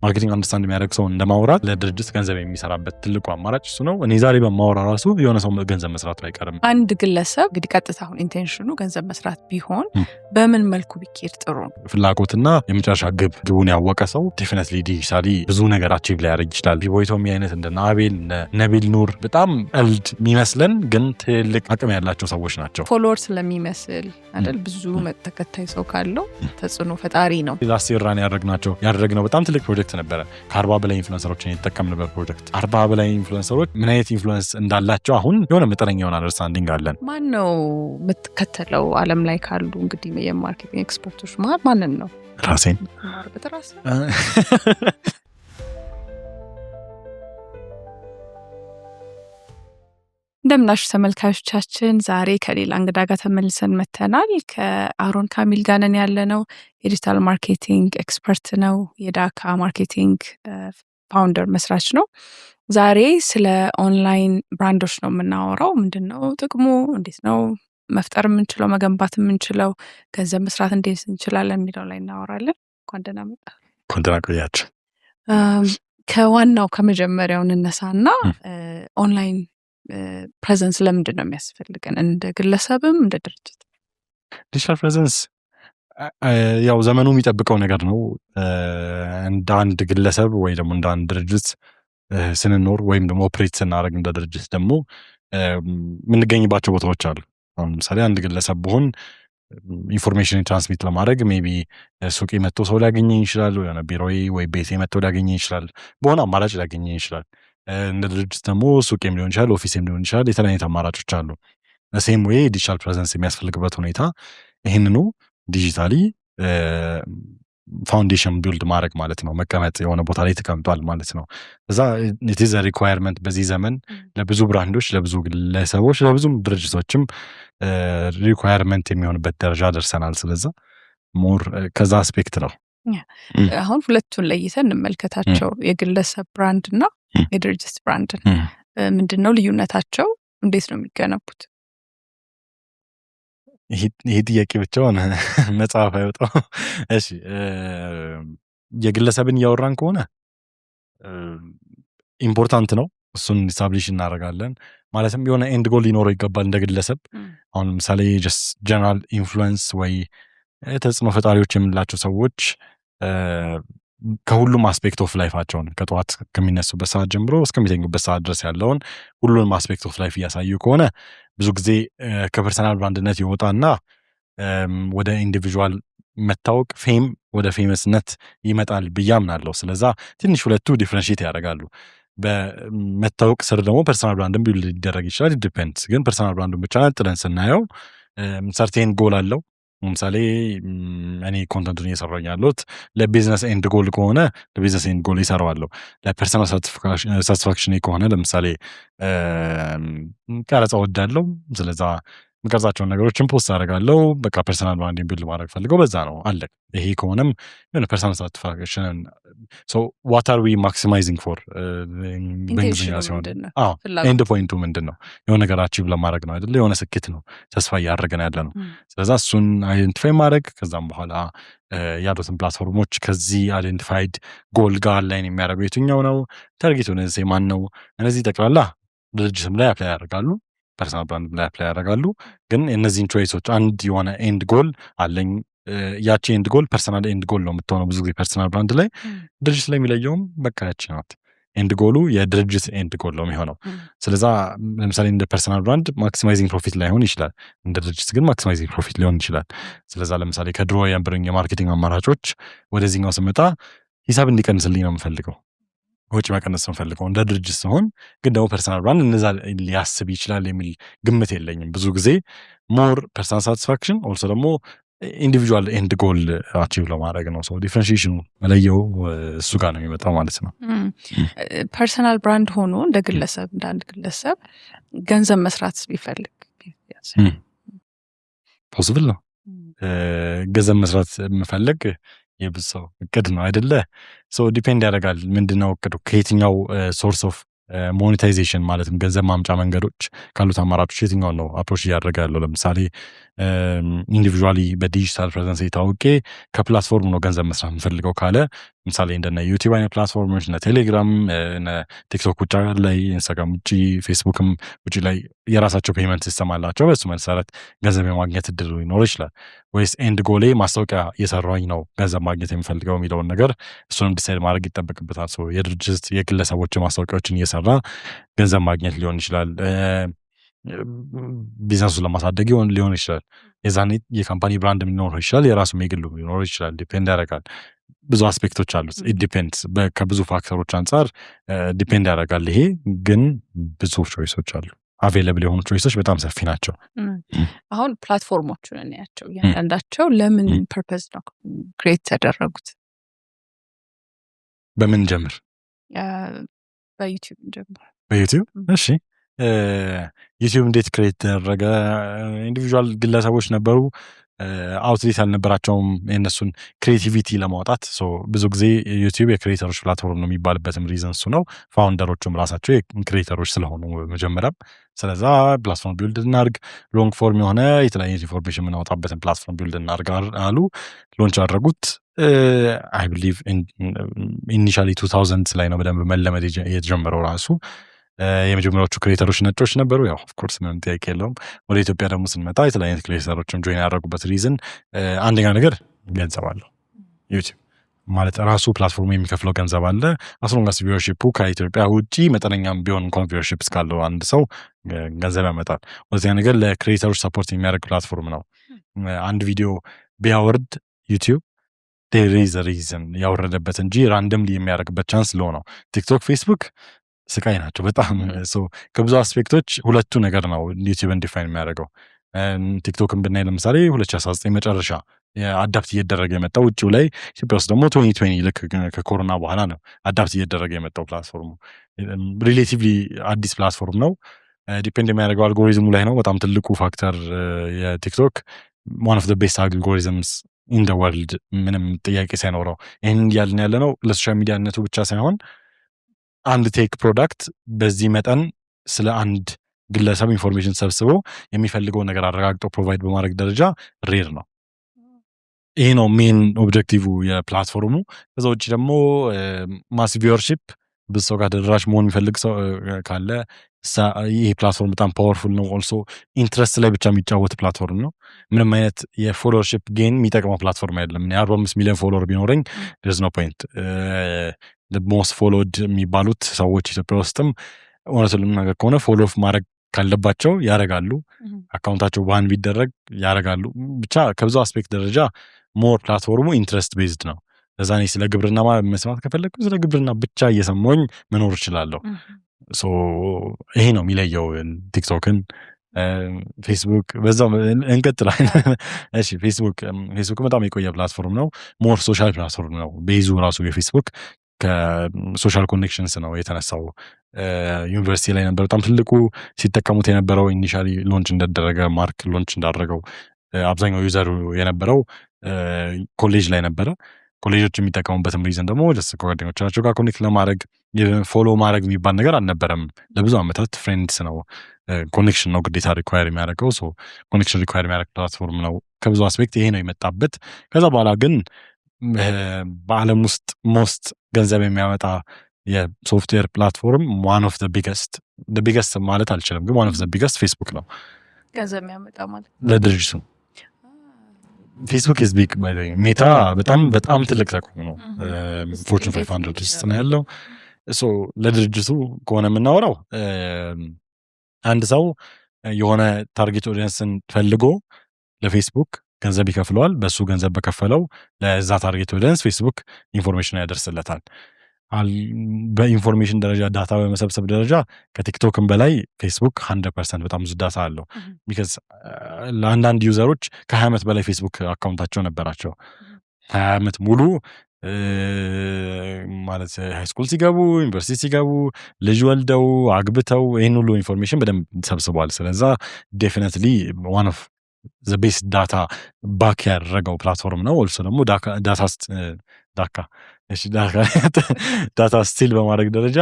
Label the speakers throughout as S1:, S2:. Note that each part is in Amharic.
S1: ማርኬቲንግ አንደርስታንድ የሚያደርግ ሰው እንደማውራት ለድርጅት ገንዘብ የሚሰራበት ትልቁ አማራጭ እሱ ነው። እኔ ዛሬ በማወራ ራሱ የሆነ ሰው ገንዘብ መስራት አይቀርም።
S2: አንድ ግለሰብ እንግዲህ ቀጥታ አሁን ኢንቴንሽኑ ገንዘብ መስራት ቢሆን በምን መልኩ ቢኬድ ጥሩ ነው?
S1: ፍላጎትና የመጨረሻ ግቡን ያወቀ ሰው ዴፊኒትሊ ዲጂታሊ ብዙ ነገር አቺቭ ሊያደርግ ይችላል። ቮይቶም አይነት እንደ ናቤል ነቢል ኑር በጣም ቀልድ የሚመስለን ግን ትልቅ አቅም ያላቸው ሰዎች ናቸው።
S2: ፎሎወር ስለሚመስል አይደል ብዙ ተከታይ ሰው ካለው ተጽዕኖ ፈጣሪ ነው።
S1: ላስት ይር ራን ያደረግነው በጣም ትልቅ ፕሮጀክት ነበረ። ከ40 በላይ ኢንፍሉዌንሰሮችን የተጠቀምንበት ፕሮጀክት። 40 በላይ ኢንፍሉዌንሰሮች ምን አይነት ኢንፍሉዌንስ እንዳላቸው አሁን የሆነ መጠነኛ የሆነ አንደርስታንዲንግ አለን።
S2: ማን ነው የምትከተለው? ዓለም ላይ ካሉ እንግዲህ የማርኬቲንግ ኤክስፐርቶች ማንን ነው?
S1: ራሴን
S2: እንደምናሹ ተመልካቾቻችን ዛሬ ከሌላ እንግዳ ጋር ተመልሰን መተናል። ከአሮን ካሚል ጋር ነን ያለነው። የዲጂታል ማርኬቲንግ ኤክስፐርት ነው። የዳካ ማርኬቲንግ ፋውንደር መስራች ነው። ዛሬ ስለ ኦንላይን ብራንዶች ነው የምናወራው። ምንድነው ጥቅሙ? እንዴት ነው መፍጠር የምንችለው? መገንባት የምንችለው? ገንዘብ መስራት እንዴት እንችላለን የሚለው ላይ እናወራለን። እንኳን ደህና መጣ።
S1: እንኳን ደህና ቆያችሁ።
S2: ከዋናው ከመጀመሪያው እንነሳና ኦንላይን ፕሬዘንስ ለምንድን ነው የሚያስፈልገን እንደ ግለሰብም እንደ ድርጅት?
S1: ዲጂታል ፕሬዘንስ ያው ዘመኑ የሚጠብቀው ነገር ነው። እንደ አንድ ግለሰብ ወይ ደግሞ እንደ አንድ ድርጅት ስንኖር ወይም ደግሞ ኦፕሬት ስናደርግ እንደ ድርጅት ደግሞ የምንገኝባቸው ቦታዎች አሉ። አሁን ለምሳሌ አንድ ግለሰብ ብሆን ኢንፎርሜሽን ትራንስሚት ለማድረግ ሜቢ ሱቄ መጥቶ ሰው ሊያገኘኝ ይችላል፣ ወይ ቢሮዬ ወይ ቤቴ መጥቶ ሊያገኘኝ ይችላል፣ በሆነ አማራጭ ሊያገኘኝ ይችላል። እንደ ድርጅት ደግሞ ሱቄም ሊሆን ይችላል፣ ኦፊስም ሊሆን ይችላል። የተለያዩ አማራጮች አሉ። ሴም ወይ ዲጂታል ፕሬዘንስ የሚያስፈልግበት ሁኔታ ይህንኑ ዲጂታሊ ፋውንዴሽን ቢልድ ማድረግ ማለት ነው። መቀመጥ የሆነ ቦታ ላይ ተቀምጧል ማለት ነው። እዛ ኢት ኢዝ አ ሪኳየርመንት በዚህ ዘመን ለብዙ ብራንዶች፣ ለብዙ ግለሰቦች፣ ለብዙ ድርጅቶችም ሪኳየርመንት የሚሆንበት ደረጃ ደርሰናል። ስለዚህ ሞር ከዛ አስፔክት ነው።
S2: አሁን ሁለቱን ለይተን እንመልከታቸው። የግለሰብ ብራንድ እና የድርጅት ብራንድ ምንድነው ልዩነታቸው? እንዴት ነው የሚገነቡት?
S1: ይሄ ጥያቄ ብቻውን መጽሐፍ አይወጣው። እሺ የግለሰብን እያወራን ከሆነ ኢምፖርታንት ነው። እሱን ኢስታብሊሽ እናደርጋለን። ማለትም የሆነ ኤንድ ጎል ሊኖረው ይገባል እንደ ግለሰብ። አሁን ለምሳሌ ጀስት ጀነራል ኢንፍሉዌንስ ወይ ተጽዕኖ ፈጣሪዎች የምንላቸው ሰዎች ከሁሉም አስፔክት ኦፍ ላይፋቸውን ከጠዋት ከሚነሱበት ሰዓት ጀምሮ እስከሚተኙበት ሰዓት ድረስ ያለውን ሁሉንም አስፔክት ኦፍ ላይፍ እያሳዩ ከሆነ ብዙ ጊዜ ከፐርሰናል ብራንድነት ይወጣና ወደ ኢንዲቪጁዋል መታወቅ ፌም ወደ ፌመስነት ይመጣል ብዬ አምናለሁ። ስለዛ ትንሽ ሁለቱ ዲፍረንሺየት ያደርጋሉ። በመታወቅ ስር ደግሞ ፐርሰናል ብራንድም ቢልድ ሊደረግ ይችላል። ዲፔንድስ። ግን ፐርሰናል ብራንዱን ብቻ ጥለን ስናየው ሰርቴን ጎል አለው። ለምሳሌ እኔ ኮንተንቱን እየሰራሁኝ ያለሁት ለቢዝነስ ኤንድ ጎል ከሆነ ለቢዝነስ ኤንድ ጎል ይሰራዋለሁ። ለፐርሰናል ሳቲስፋክሽን ከሆነ ለምሳሌ ቀረጻ ወዳለው ስለዛ ምቀርጻቸውን ነገሮችን ፖስት አደርጋለሁ። በቃ ፐርሰናል ብራንዲንግ ቢልድ ማድረግ ፈልገው በዛ ነው አለ። ይሄ ከሆነም የሆነ ፐርሰናል ሳቲስፋክሽን ሶ ዋት አር ዊ ማክሲማይዚንግ ፎር በእንግሊዝኛ ሲሆን ኤንድ ፖይንቱ ምንድን ነው? የሆነ ነገር አቺቭ ለማድረግ ነው አይደለ? የሆነ ስኬት ነው ተስፋ እያደረገን ያለ ነው። ስለዛ እሱን አይደንቲፋይ ማድረግ ከዛም በኋላ ያሉትን ፕላትፎርሞች ከዚህ አይደንቲፋይድ ጎል ጋር ላይን የሚያደርገው የትኛው ነው? ታርጌቱን ማን ነው? እነዚህ ጠቅላላ ድርጅትም ላይ አፕላይ ያደርጋሉ፣ ፐርሰናል ብራንድ ላይ አፕላይ ያደርጋሉ። ግን እነዚህን ቾይሶች አንድ የሆነ ኤንድ ጎል አለኝ። ያቺ ኤንድ ጎል ፐርሰናል ኤንድ ጎል ነው የምትሆነው ብዙ ጊዜ ፐርሰናል ብራንድ ላይ። ድርጅት ላይ የሚለየውም በቃ ያቺ ናት። ኤንድ ጎሉ የድርጅት ኤንድ ጎል ነው የሚሆነው። ስለዛ ለምሳሌ እንደ ፐርሰናል ብራንድ ማክሲማይዚንግ ፕሮፊት ላይሆን ይችላል፣ እንደ ድርጅት ግን ማክሲማይዚንግ ፕሮፊት ሊሆን ይችላል። ስለዛ ለምሳሌ ከድሮ የነበሩኝ የማርኬቲንግ አማራጮች ወደዚህኛው ስመጣ ሂሳብ እንዲቀንስልኝ ነው የምፈልገው፣ ወጪ መቀነስ ነው የምፈልገው። እንደ ድርጅት ሲሆን ግን ደግሞ ፐርሰናል ብራንድ እነዛ ሊያስብ ይችላል የሚል ግምት የለኝም። ብዙ ጊዜ ሞር ፐርሰናል ሳቲስፋክሽን ኦልሶ ደግሞ ኢንዲቪጁዋል ኤንድ ጎል አቺቭ ለማድረግ ነው። ሰው ዲፍረንሺዬሽኑ መለየው እሱ ጋር ነው የሚመጣው ማለት ነው።
S2: ፐርሰናል ብራንድ ሆኖ እንደ ግለሰብ እንደ አንድ ግለሰብ ገንዘብ መስራት ቢፈልግ
S1: ፖሲብል ነው። ገንዘብ መስራት የምፈልግ የብዙ ሰው እቅድ ነው አይደለ? ሶ ዲፔንድ ያደርጋል ምንድነው እቅዱ፣ ከየትኛው ሶርስ ኦፍ ሞኔታይዜሽን ማለትም ገንዘብ ማምጫ መንገዶች ካሉት አማራጮች የትኛውን ነው አፕሮች እያደረገ ያለው። ለምሳሌ ኢንዲቪጁዋሊ በዲጂታል ፕሬዘንስ የታወቄ ከፕላትፎርም ነው ገንዘብ መስራት የምፈልገው ካለ ምሳሌ እንደነ ዩቲዩብ አይነት ፕላትፎርሞች እነ ቴሌግራም እነ ቲክቶክ ውጭ ላይ ኢንስታግራም ውጭ ፌስቡክም ውጭ ላይ የራሳቸው ፔመንት ሲስተም አላቸው። በሱ መሰረት ገንዘብ የማግኘት እድሉ ሊኖር ይችላል። ወይስ ኤንድ ጎሌ ማስታወቂያ እየሰራኝ ነው ገንዘብ ማግኘት የሚፈልገው የሚለውን ነገር እሱንም ዲሳይድ ማድረግ ይጠበቅበታል። የድርጅት የግለሰቦች ማስታወቂያዎችን እየሰራ ገንዘብ ማግኘት ሊሆን ይችላል። ቢዝነሱን ለማሳደግ ሊሆን ይችላል። የዛኔ የካምፓኒ ብራንድ ሊኖረው ይችላል። የራሱም የግሉ ሊኖረው ይችላል። ዲፔንድ ያደርጋል። ብዙ አስፔክቶች አሉት። ዲፔንድ ከብዙ ፋክተሮች አንጻር ዲፔንድ ያደርጋል። ይሄ ግን ብዙ ቾይሶች አሉ። አቬለብል የሆኑ ቾይሶች በጣም ሰፊ ናቸው።
S2: አሁን ፕላትፎርሞቹን እናያቸው። እያንዳንዳቸው ለምን ፐርፐዝ ነው ክሬት ተደረጉት?
S1: በምን ጀምር?
S2: በዩቲዩብ ጀምር።
S1: በዩቲዩብ እሺ። ዩቲዩብ እንዴት ክሬት ተደረገ? ኢንዲቪጁዋል ግለሰቦች ነበሩ፣ አውትሌት አልነበራቸውም የእነሱን ክሬቲቪቲ ለማውጣት። ብዙ ጊዜ ዩቲዩብ የክሬተሮች ፕላትፎርም ነው የሚባልበትም ሪዝን እሱ ነው። ፋውንደሮቹም ራሳቸው ክሬተሮች ስለሆኑ መጀመሪያም፣ ስለዛ ፕላትፎርም ቢልድ እናርግ፣ ሎንግ ፎርም የሆነ የተለያየ ኢንፎርሜሽን የምናወጣበትን ፕላትፎርም ቢልድ እናርግ አሉ። ሎንች አደረጉት። አይ ቢሊቭ ኢኒሻሊ 2000 ላይ ነው በደንብ መለመድ የተጀመረው ራሱ። የመጀመሪያዎቹ ክሬተሮች ነጮች ነበሩ። ያው ኦፍኮርስ ምንም ጥያቄ የለውም። ወደ ኢትዮጵያ ደግሞ ስንመጣ የተለያዩ ክሬተሮችም ጆይን ያደረጉበት ሪዝን አንደኛ ነገር ገንዘብ አለው። ዩቲዩብ ማለት ራሱ ፕላትፎርሙ የሚከፍለው ገንዘብ አለ። አስሎንጋስ ቪወርሺፑ ከኢትዮጵያ ውጪ መጠነኛም ቢሆን እንኳን ቪወርሺፕ እስካለው አንድ ሰው ገንዘብ ያመጣል። ወደዚያ ነገር ለክሬተሮች ሰፖርት የሚያደርግ ፕላትፎርም ነው። አንድ ቪዲዮ ቢያወርድ ዩቲዩብ there is a reason ያወረደበት እንጂ ራንደምሊ የሚያደርግበት ቻንስ ሎ ነው። ቲክቶክ፣ ፌስቡክ ስቃይ ናቸው በጣም። ከብዙ አስፔክቶች ሁለቱ ነገር ነው ዩቲዩብን ዲፋይን የሚያደርገው። ቲክቶክን ብናይ ለምሳሌ 2019 መጨረሻ አዳፕት እየደረገ የመጣው ውጭው ላይ፣ ኢትዮጵያ ውስጥ ደግሞ 2020 ልክ ከኮሮና በኋላ ነው አዳፕት እየደረገ የመጣው ፕላትፎርሙ። ሪሌቲቭሊ አዲስ ፕላትፎርም ነው። ዲፔንድ የሚያደርገው አልጎሪዝሙ ላይ ነው። በጣም ትልቁ ፋክተር የቲክቶክ one of the best algorithms in the world ምንም ጥያቄ ሳይኖረው። ይህን እያልን ያለ ነው ለሶሻል ሚዲያነቱ ብቻ ሳይሆን አንድ ቴክ ፕሮዳክት በዚህ መጠን ስለ አንድ ግለሰብ ኢንፎርሜሽን ሰብስቦ የሚፈልገውን ነገር አረጋግጦ ፕሮቫይድ በማድረግ ደረጃ ሬር ነው። ይሄ ነው ሜን ኦብጀክቲቭ የፕላትፎርሙ። ከዛ ውጭ ደግሞ ማስ ቪወርሺፕ ብዙ ሰው ጋር ተደራሽ መሆን የሚፈልግ ሰው ካለ ይሄ ፕላትፎርም በጣም ፓወርፉል ነው። ኦልሶ ኢንትረስት ላይ ብቻ የሚጫወት ፕላትፎርም ነው። ምንም አይነት የፎሎወርሺፕ ጌን የሚጠቅመው ፕላትፎርም አይደለም። 45 ሚሊዮን ፎሎወር ቢኖረኝ there's no point። ሞስት ፎሎድ የሚባሉት ሰዎች ኢትዮጵያ ውስጥም እውነቱን ነገር ከሆነ ፎሎ ማድረግ ካለባቸው ያደርጋሉ። አካውንታቸው ባን ቢደረግ ያደርጋሉ። ብቻ ከብዙ አስፔክት ደረጃ ሞር ፕላትፎርሙ ኢንትረስት ቤዝድ ነው። ለዛ እኔ ስለ ግብርና መስማት ከፈለግኩ ስለ ግብርና ብቻ እየሰማሁኝ መኖር እችላለሁ። ይሄ ነው የሚለየው ቲክቶክን። ፌስቡክ በዛው እንቀጥላለን። እሺ ፌስቡክ በጣም የቆየ ፕላትፎርም ነው። ሞር ሶሻል ፕላትፎርም ነው። ቤዙ ራሱ የፌስቡክ ከሶሻል ኮኔክሽንስ ነው የተነሳው። ዩኒቨርሲቲ ላይ ነበር በጣም ትልቁ ሲጠቀሙት የነበረው። ኢኒሻሊ ሎንች እንደደረገ ማርክ ሎንች እንዳደረገው አብዛኛው ዩዘሩ የነበረው ኮሌጅ ላይ ነበረ። ኮሌጆች የሚጠቀሙበትም ሪዝን ደግሞ ጓደኞቻቸው ጋር ኮኔክት ለማድረግ ፎሎ ማድረግ የሚባል ነገር አልነበረም። ለብዙ ዓመታት ፍሬንድስ ነው። ኮኔክሽን ነው ግዴታ ሪኳየር የሚያደርገው። ኮኔክሽን ሪኳየር የሚያደርግ ፕላትፎርም ነው። ከብዙ አስፔክት ይሄ ነው የመጣበት። ከዛ በኋላ ግን በዓለም ውስጥ ሞስት ገንዘብ የሚያመጣ የሶፍትዌር ፕላትፎርም ዋን ኦፍ ቢገስት ማለት አልችልም፣ ግን ዋን ኦፍ ቢገስት ፌስቡክ ነው።
S2: ገንዘብ የሚያመጣ ማለት
S1: ለድርጅቱ ፌስቡክ ኢዝ ቢግ ባይ ዘ ዌይ። ሜታ በጣም ትልቅ ተቋም ነው። ፎርቹን 500 ውስጥ ነው ያለው። ለድርጅቱ ከሆነ የምናወራው አንድ ሰው የሆነ ታርጌት ኦዲየንስን ፈልጎ ለፌስቡክ ገንዘብ ይከፍለዋል። በሱ ገንዘብ በከፈለው ለዛ ታርጌት ኦዲየንስ ፌስቡክ ኢንፎርሜሽን ያደርስለታል። በኢንፎርሜሽን ደረጃ ዳታ በመሰብሰብ ደረጃ ከቲክቶክም በላይ ፌስቡክ 100% በጣም ብዙ ዳታ አለው። ቢካዝ ለአንዳንድ ዩዘሮች ከ20 ዓመት በላይ ፌስቡክ አካውንታቸው ነበራቸው። 20 ዓመት ሙሉ ማለት ሃይስኩል ሲገቡ፣ ዩኒቨርሲቲ ሲገቡ፣ ልጅ ወልደው አግብተው ይህን ሁሉ ኢንፎርሜሽን በደንብ ሰብስቧል። ስለዛ ዴፊኒትሊ ዋን ኦፍ ዘ ቤስት ዳታ ባክ ያደረገው ፕላትፎርም ነው። ኦልሶ ደግሞ ዳታ ስቲል በማድረግ ደረጃ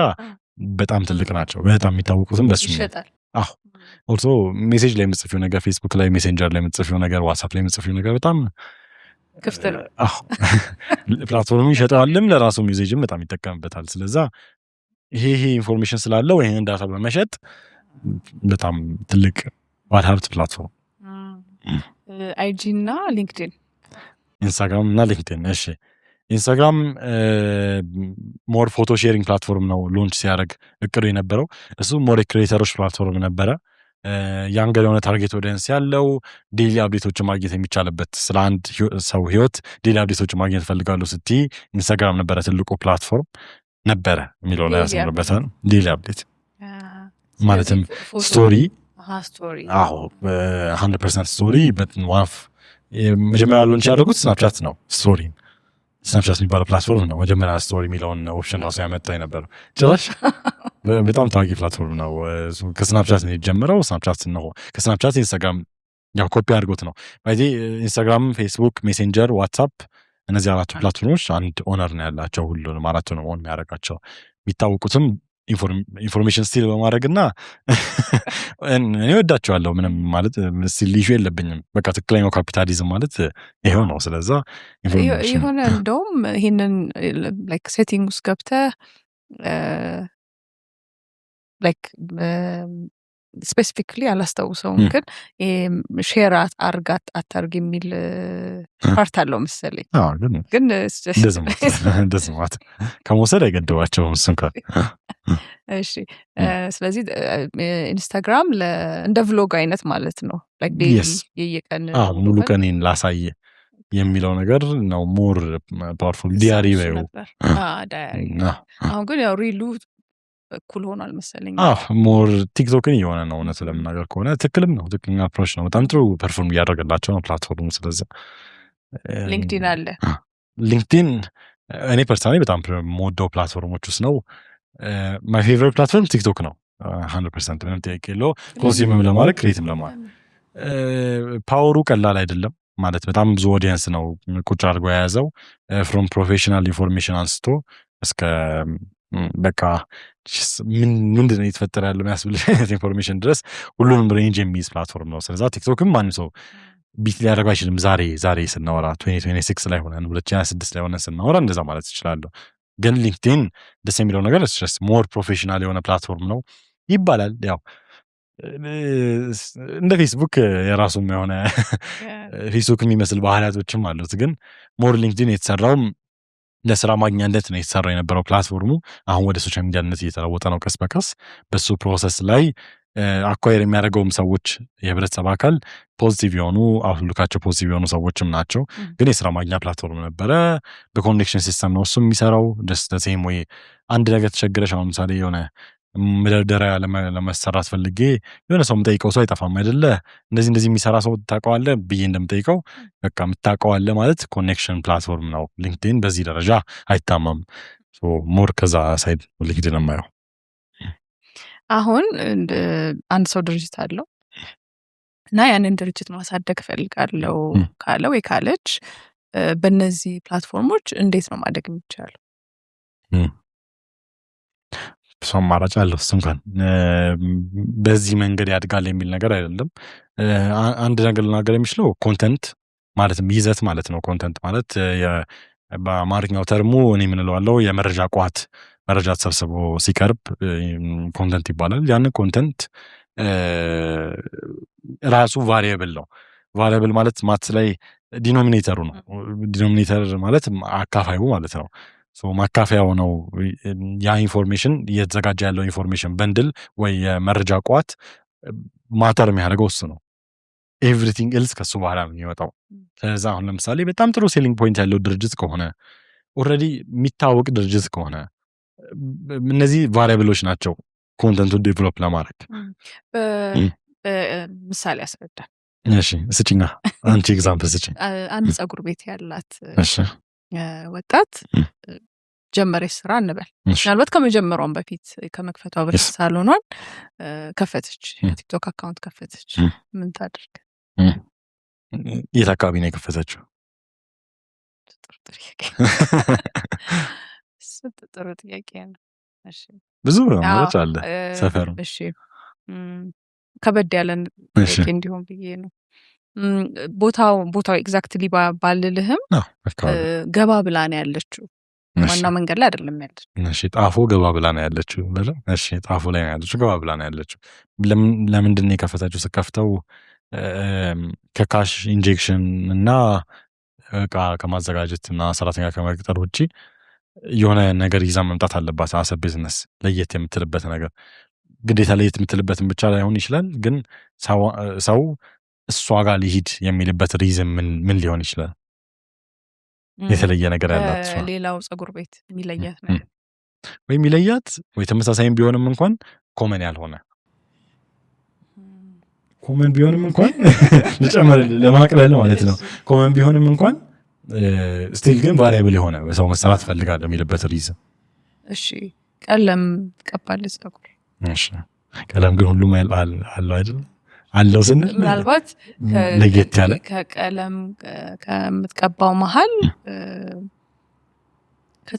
S1: በጣም ትልቅ ናቸው። በጣም የሚታወቁትም በሱ
S2: ይሸጣል።
S1: ኦልሶ ሜሴጅ ላይ የምጽፊው ነገር፣ ፌስቡክ ላይ ሜሴንጀር ላይ የምጽፊው ነገር፣ ዋትስአፕ ላይ የምጽፊው ነገር በጣም
S2: ክፍት ነው።
S1: አዎ ፕላትፎርሙ ይሸጣልም ለራሱም ዩዜጅም በጣም ይጠቀምበታል። ስለዛ ይሄ ኢንፎርሜሽን ስላለው ይሄን ዳታ በመሸጥ በጣም ትልቅ ባለሀብት ፕላትፎርም።
S2: አይጂ እና ሊንክድኢን፣
S1: ኢንስታግራም እና ሊንክድኢን። እሺ ኢንስታግራም ሞር ፎቶ ሼሪንግ ፕላትፎርም ነው ሎንች ሲያደርግ እቅዱ የነበረው። እሱ ሞር ክሬተሮች ፕላትፎርም ነበረ። ያንገር የሆነ ታርጌት ኦዲየንስ ያለው ዴይሊ አፕዴቶችን ማግኘት የሚቻልበት ስለ አንድ ሰው ህይወት ዴይሊ አፕዴቶችን ማግኘት ፈልጋለሁ ስትይ ኢንስታግራም ነበረ ትልቁ ፕላትፎርም ነበረ የሚለው ላይ ያሰምርበታል። ዴይሊ አፕዴት ማለትም ስቶሪ። አዎ 100% ስቶሪ ዋፍ መጀመሪያ ሎንች ያደረጉት ስናፕቻት ነው። ስቶሪ ስናፕቻት የሚባለው ፕላትፎርም ነው መጀመሪያ ስቶሪ የሚለውን ኦፕሽን ራሱ ያመጣ የነበረው። ጭራሽ በጣም ታዋቂ ፕላትፎርም ነው። ከስናፕቻት ነው የጀመረው። ስናፕቻት ነው ከስናፕቻት ኢንስታግራም ያው ኮፒ አድርጎት ነው። ባይዚ ኢንስታግራም፣ ፌስቡክ፣ ሜሴንጀር፣ ዋትስአፕ እነዚህ አራቱ ፕላትፎርሞች አንድ ኦነር ነው ያላቸው። ሁሉንም አራቱ ነው ኦን የሚያደርጋቸው። የሚታወቁትም ኢንፎርሜሽን ስቲል በማድረግና እኔ ወዳቸዋለሁ። ምንም ማለት ስቲል ኢሹ የለብኝም። በቃ ትክክለኛው ካፒታሊዝም ማለት ይሄው ነው። ስለዛ
S2: የሆነ እንደውም ይሄንን ላይክ ሴቲንግ ውስጥ ገብተህ ላይክ ስፔሲፊክሊ አላስታውሰውም፣ ግን ሼር አርጋት አታርግ የሚል ፓርት አለው መሰለኝ። ግን
S1: እንደዚህ ማለት ከመውሰድ አይገድባቸውም እሱ እንኳን።
S2: እሺ ስለዚህ ኢንስታግራም እንደ ቭሎግ አይነት ማለት ነው። ላይክ የየቀን
S1: ሙሉ ቀኔን ላሳይ የሚለው ነገር ነው። ሞር ፓወርፉል ዲያሪ በዩ
S2: ዳያሪ። አሁን ግን ያው ሪሉ እኩል ሆኗል መሰለኝ።
S1: ሞር ቲክቶክን እየሆነ ነው። እውነት ለምናገር ከሆነ ትክክልም ነው። ትክክለኛ አፕሮች ነው። በጣም ጥሩ ፐርፎርም እያደረገላቸው ነው ፕላትፎርሙ። ስለዚህ
S2: ሊንክድኢን አለ።
S1: ሊንክድኢን እኔ ፐርሰናሊ በጣም የምወደው ፕላትፎርሞች ውስጥ ነው። ማይ ፌቨሪት ፕላትፎርም ቲክቶክ ነው 100%፣ ምንም ጥያቄ የለው። ኮንሱምም ለማድረግ ክሬትም ለማድረግ ፓወሩ ቀላል አይደለም። ማለት በጣም ብዙ ኦዲየንስ ነው ቁጭ አድርጎ የያዘው። ፍሮም ፕሮፌሽናል ኢንፎርሜሽን አንስቶ እስከ በቃ ምንድን ነው የተፈጠረ ያለው የሚያስብልሽ አይነት ኢንፎርሜሽን ድረስ ሁሉንም ሬንጅ የሚይዝ ፕላትፎርም ነው። ስለዛ ቲክቶክም ማንም ሰው ቢት ሊያደርጉ አይችልም። ዛሬ ስናወራ 2026 ላይ ሆነን 2026 ላይ ሆነን ስናወራ እንደዛ ማለት ይችላለሁ። ግን ሊንክድኢን ደስ የሚለው ነገር ሞር ፕሮፌሽናል የሆነ ፕላትፎርም ነው ይባላል። ያው እንደ ፌስቡክ የራሱም የሆነ ፌስቡክ የሚመስል ባህሪያቶችም አሉት። ግን ሞር ሊንክድኢን የተሰራውም ለስራ ማግኛነት ነው የተሰራው የነበረው ፕላትፎርሙ። አሁን ወደ ሶሻል ሚዲያነት እየተለወጠ ነው ቀስ በቀስ። በሱ ፕሮሰስ ላይ አኳየር የሚያደርገውም ሰዎች የህብረተሰብ አካል ፖዚቲቭ የሆኑ አውትሉካቸው ፖዚቲቭ የሆኑ ሰዎችም ናቸው። ግን የስራ ማግኛ ፕላትፎርም ነበረ። በኮኔክሽን ሲስተም ነው እሱ የሚሰራው። ደስ ሴም ወይ አንድ ነገር ተቸግረሽ አሁን ምሳሌ የሆነ መደርደሪያ ለመሰራት ፈልጌ የሆነ ሰው የምጠይቀው ሰው አይጠፋም አይደለ? እንደዚህ የሚሰራ ሰው ታውቀዋለህ ብዬ እንደምጠይቀው በቃ የምታውቀዋለህ ማለት ኮኔክሽን ፕላትፎርም ነው። ሊንክድኢን በዚህ ደረጃ አይታማም። ሞር ከዛ ሳይድ ሊንክድኢን የማየው።
S2: አሁን አንድ ሰው ድርጅት አለው እና ያንን ድርጅት ማሳደግ ፈልጋለሁ ካለ ወይ ካለች በእነዚህ ፕላትፎርሞች እንዴት ነው ማደግ የሚቻለው?
S1: ብዙ አማራጭ አለው። እሱ እንኳን በዚህ መንገድ ያድጋል የሚል ነገር አይደለም። አንድ ነገር ልናገር የሚችለው ኮንተንት ማለትም ይዘት ማለት ነው። ኮንተንት ማለት በአማርኛው ተርሙ እኔ የምንለዋለው የመረጃ ቋት፣ መረጃ ተሰብስቦ ሲቀርብ ኮንተንት ይባላል። ያን ኮንተንት ራሱ ቫሪየብል ነው። ቫሪየብል ማለት ማትስ ላይ ዲኖሚኔተሩ ነው። ዲኖሚኔተር ማለት አካፋዩ ማለት ነው። ማካፈያው ነው። ያ ኢንፎርሜሽን እየተዘጋጀ ያለው ኢንፎርሜሽን በንድል ወይ የመረጃ ቋት ማተር የሚያደርገው እሱ ነው። ኤቭሪቲንግ ኤልስ ከሱ በኋላ ነው የሚወጣው። ስለዚህ አሁን ለምሳሌ በጣም ጥሩ ሴሊንግ ፖይንት ያለው ድርጅት ከሆነ ኦልሬዲ የሚታወቅ ድርጅት ከሆነ እነዚህ ቫሪያብሎች ናቸው ኮንተንቱን ዴቨሎፕ ለማድረግ።
S2: ምሳሌ ያስረዳል።
S1: እሺ ስጪኛ፣ አንቺ ኤግዛምፕል ስጪኝ።
S2: አንድ ፀጉር ቤት ያላት ወጣት ጀመረች ስራ እንበል። ምናልባት ከመጀመሯን በፊት ከመክፈቷ በፊት ሳሎኗን ከፈተች፣ ቲክቶክ አካውንት ከፈተች። ምን ታደርግ?
S1: የት አካባቢ ነው የከፈተችው?
S2: ጥሩ ጥያቄ ነው። እሺ
S1: ብዙ ማለት አለ ሰፈሩ።
S2: እሺ ከበድ ያለን እንዲሁም ብዬ ነው። ቦታው ኤግዛክትሊ ባልልህም ገባ ብላ ነው ያለችው። ዋና መንገድ ላይ አይደለም ያለችው።
S1: እሺ ጣፎ ገባ ብላ ነው ያለችው በለው። እሺ ጣፎ ላይ ነው ያለችው፣ ገባ ብላ ነው ያለችው። ለምንድን ነው የከፈተችው? ስከፍተው ከካሽ ኢንጀክሽን እና እቃ ከማዘጋጀት እና ሰራተኛ ከመቅጠር ውጪ የሆነ ነገር ይዛ መምጣት አለባት። አሰብ ቢዝነስ ለየት የምትልበት ነገር ግዴታ ለየት የምትልበትን ብቻ ላይሆን ይችላል፣ ግን ሰው እሷ ጋር ሊሂድ የሚልበት ሪዝን ምን ሊሆን ይችላል? የተለየ ነገር ያላት
S2: ሌላው ፀጉር ቤት የሚለያት ነገር
S1: ወይ የሚለያት ወይ ተመሳሳይም ቢሆንም እንኳን ኮመን ያልሆነ ኮመን ቢሆንም እንኳን ልጨምር ለማቅለል ማለት ነው። ኮመን ቢሆንም እንኳን ስቲል ግን ቫሪያብል የሆነ ሰው መሰራት ፈልጋለሁ የሚልበት ሪዝን።
S2: እሺ ቀለም ትቀባለች ፀጉር።
S1: እሺ ቀለም ግን ሁሉም አለው አይደል? አለው ስንል
S2: ምናልባት
S1: ለየት ያለ
S2: ከቀለም ከምትቀባው መሀል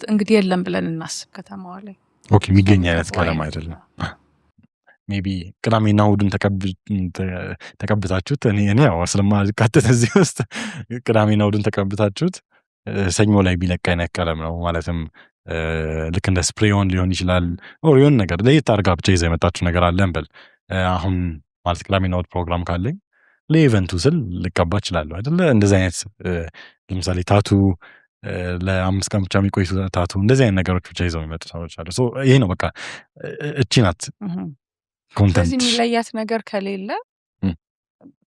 S2: እንግዲህ የለም ብለን እናስብ ከተማዋ ላይ።
S1: ኦኬ የሚገኝ አይነት ቀለም አይደለም። ሜቢ ቅዳሜና እሑድን ተቀብታችሁት እኔ ያው ስለማልካተት እዚህ ውስጥ ቅዳሜና እሑድን ተቀብታችሁት ሰኞ ላይ ቢለቅ አይነት ቀለም ነው ማለትም ልክ እንደ ስፕሬዮን ሊሆን ይችላል። ኦሪዮን ነገር ለየት አድርጋ ብቻ ይዘህ የመጣችሁ ነገር አለ እንበል። አሁን ማለት ቅዳሜና እሑድ ፕሮግራም ካለኝ ለኢቨንቱ ስል ልቀባ እችላለሁ አይደለ? እንደዚህ አይነት ለምሳሌ ታቱ ለ5 ቀን ብቻ የሚቆይቱ ታቱ እንደዚህ አይነት ነገሮች ብቻ ይዘው የሚመጡ ሰዎች አሉ። ይሄ ነው በቃ እቺ ናት ኮንተንት።
S2: ስለዚህ የሚለያት ነገር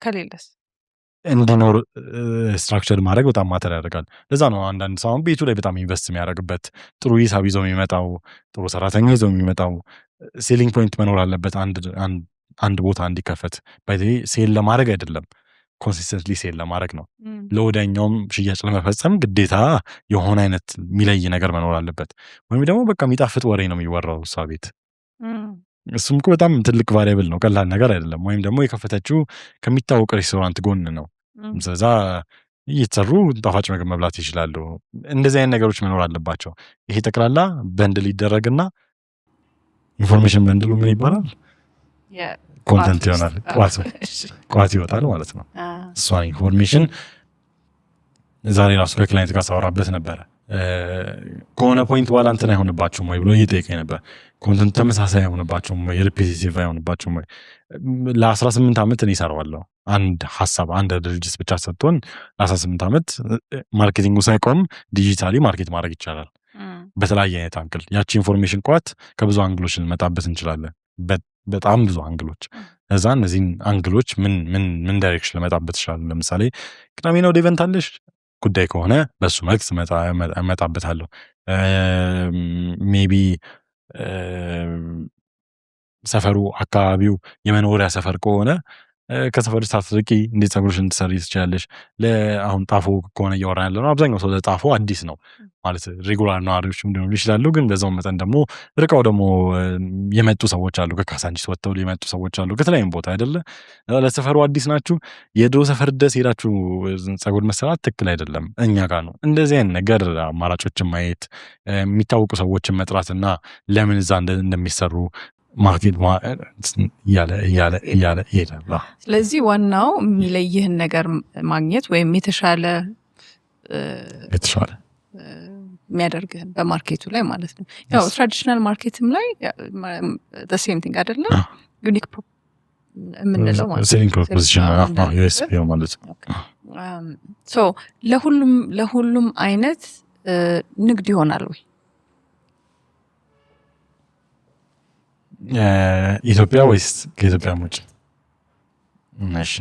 S2: ከሌለስ
S1: እንዲኖር ስትራክቸር ማድረግ በጣም ማተር ያደርጋል። ለዛ ነው አንዳንድ ሰው ቤቱ ላይ በጣም ኢንቨስት የሚያደርግበት፣ ጥሩ ሂሳብ ይዘው የሚመጣው፣ ጥሩ ሰራተኛ ይዘው የሚመጣው። ሴሊንግ ፖይንት መኖር አለበት አንድ ቦታ እንዲከፈት። ባይዘይ ሴል ለማድረግ አይደለም፣ ኮንሲስተንትሊ ሴል ለማድረግ ነው። ለወዳኛውም ሽያጭ ለመፈጸም ግዴታ የሆነ አይነት የሚለይ ነገር መኖር አለበት። ወይም ደግሞ በቃ የሚጣፍጥ ወሬ ነው የሚወራው እሷ ቤት። እሱም እኮ በጣም ትልቅ ቫሪያብል ነው፣ ቀላል ነገር አይደለም። ወይም ደግሞ የከፈተችው ከሚታወቅ ሬስቶራንት ጎን ነው። ስለዛ እየተሰሩ ጣፋጭ ምግብ መብላት ይችላሉ። እንደዚህ አይነት ነገሮች መኖር አለባቸው። ይሄ ጠቅላላ በንድል ይደረግና ኢንፎርሜሽን በንድሉ ምን ይባላል? ኮንተንት ይሆናል። ቋት ይወጣል ማለት ነው። እሷን ኢንፎርሜሽን ዛሬ ራሱ ከክላይንት ጋር ሳወራበት ነበረ። ከሆነ ፖይንት በኋላ እንትን አይሆንባቸውም ወይ ብሎ እየጠየቀኝ ነበር። ኮንተንት ተመሳሳይ አይሆንባቸውም ወይ፣ ሪፒቲቲቭ አይሆንባቸውም ወይ? ለ18 ዓመት እኔ እሰራዋለሁ አንድ ሀሳብ አንድ ድርጅት ብቻ ሰጥቶን ለ18 ዓመት ማርኬቲንጉ ሳይቆም ዲጂታሊ ማርኬት ማድረግ ይቻላል በተለያየ አይነት አንግል። ያቺ ኢንፎርሜሽን ቋት ከብዙ አንግሎች ልንመጣበት እንችላለን፣ በጣም ብዙ አንግሎች። እዛ እነዚህን አንግሎች ምን ዳይሬክሽን ልመጣበት ይችላል። ለምሳሌ ቅዳሜና እሑድ ኢቨንት አለሽ ጉዳይ ከሆነ በሱ መልክ እመጣበታለሁ። ሜቢ ሰፈሩ አካባቢው የመኖሪያ ሰፈር ከሆነ ከሰፈር ሳትርቂ እንዴት ፀጉርሽን ትሰሪ ትችላለሽ። አሁን ጣፎ ከሆነ እያወራ ያለ ነው። አብዛኛው ሰው ለጣፎ አዲስ ነው ማለት ሬጉላር ነዋሪዎችም ሊሆኑ ይችላሉ። ግን በዛው መጠን ደግሞ ርቀው ደግሞ የመጡ ሰዎች አሉ። ከካሳንቺስ ወጥተው የመጡ ሰዎች አሉ ከተለያዩም ቦታ አይደለ። ለሰፈሩ አዲስ ናችሁ። የድሮ ሰፈር ድረስ ሄዳችሁ ፀጉር መሰራት ትክክል አይደለም። እኛ ጋር ነው እንደዚህ አይነት ነገር አማራጮችን ማየት፣ የሚታወቁ ሰዎችን መጥራትና ለምን እዛ እንደሚሰሩ ማርኬት እያለ ይሄዳል።
S2: ስለዚህ ዋናው የሚለይህን ነገር ማግኘት ወይም የተሻለ የሚያደርግህን በማርኬቱ ላይ ማለት ነው። ያው ትራዲሽናል ማርኬትም ላይ ሴም ቲንግ አይደለም፣ ዩኒክ የምንለው
S1: ሴሊንግ ፕሮፖዚሽን ማለት
S2: ነው። ለሁሉም አይነት ንግድ ይሆናል ወይ?
S1: ኢትዮጵያ ወይስ ከኢትዮጵያ ውጭ? እሺ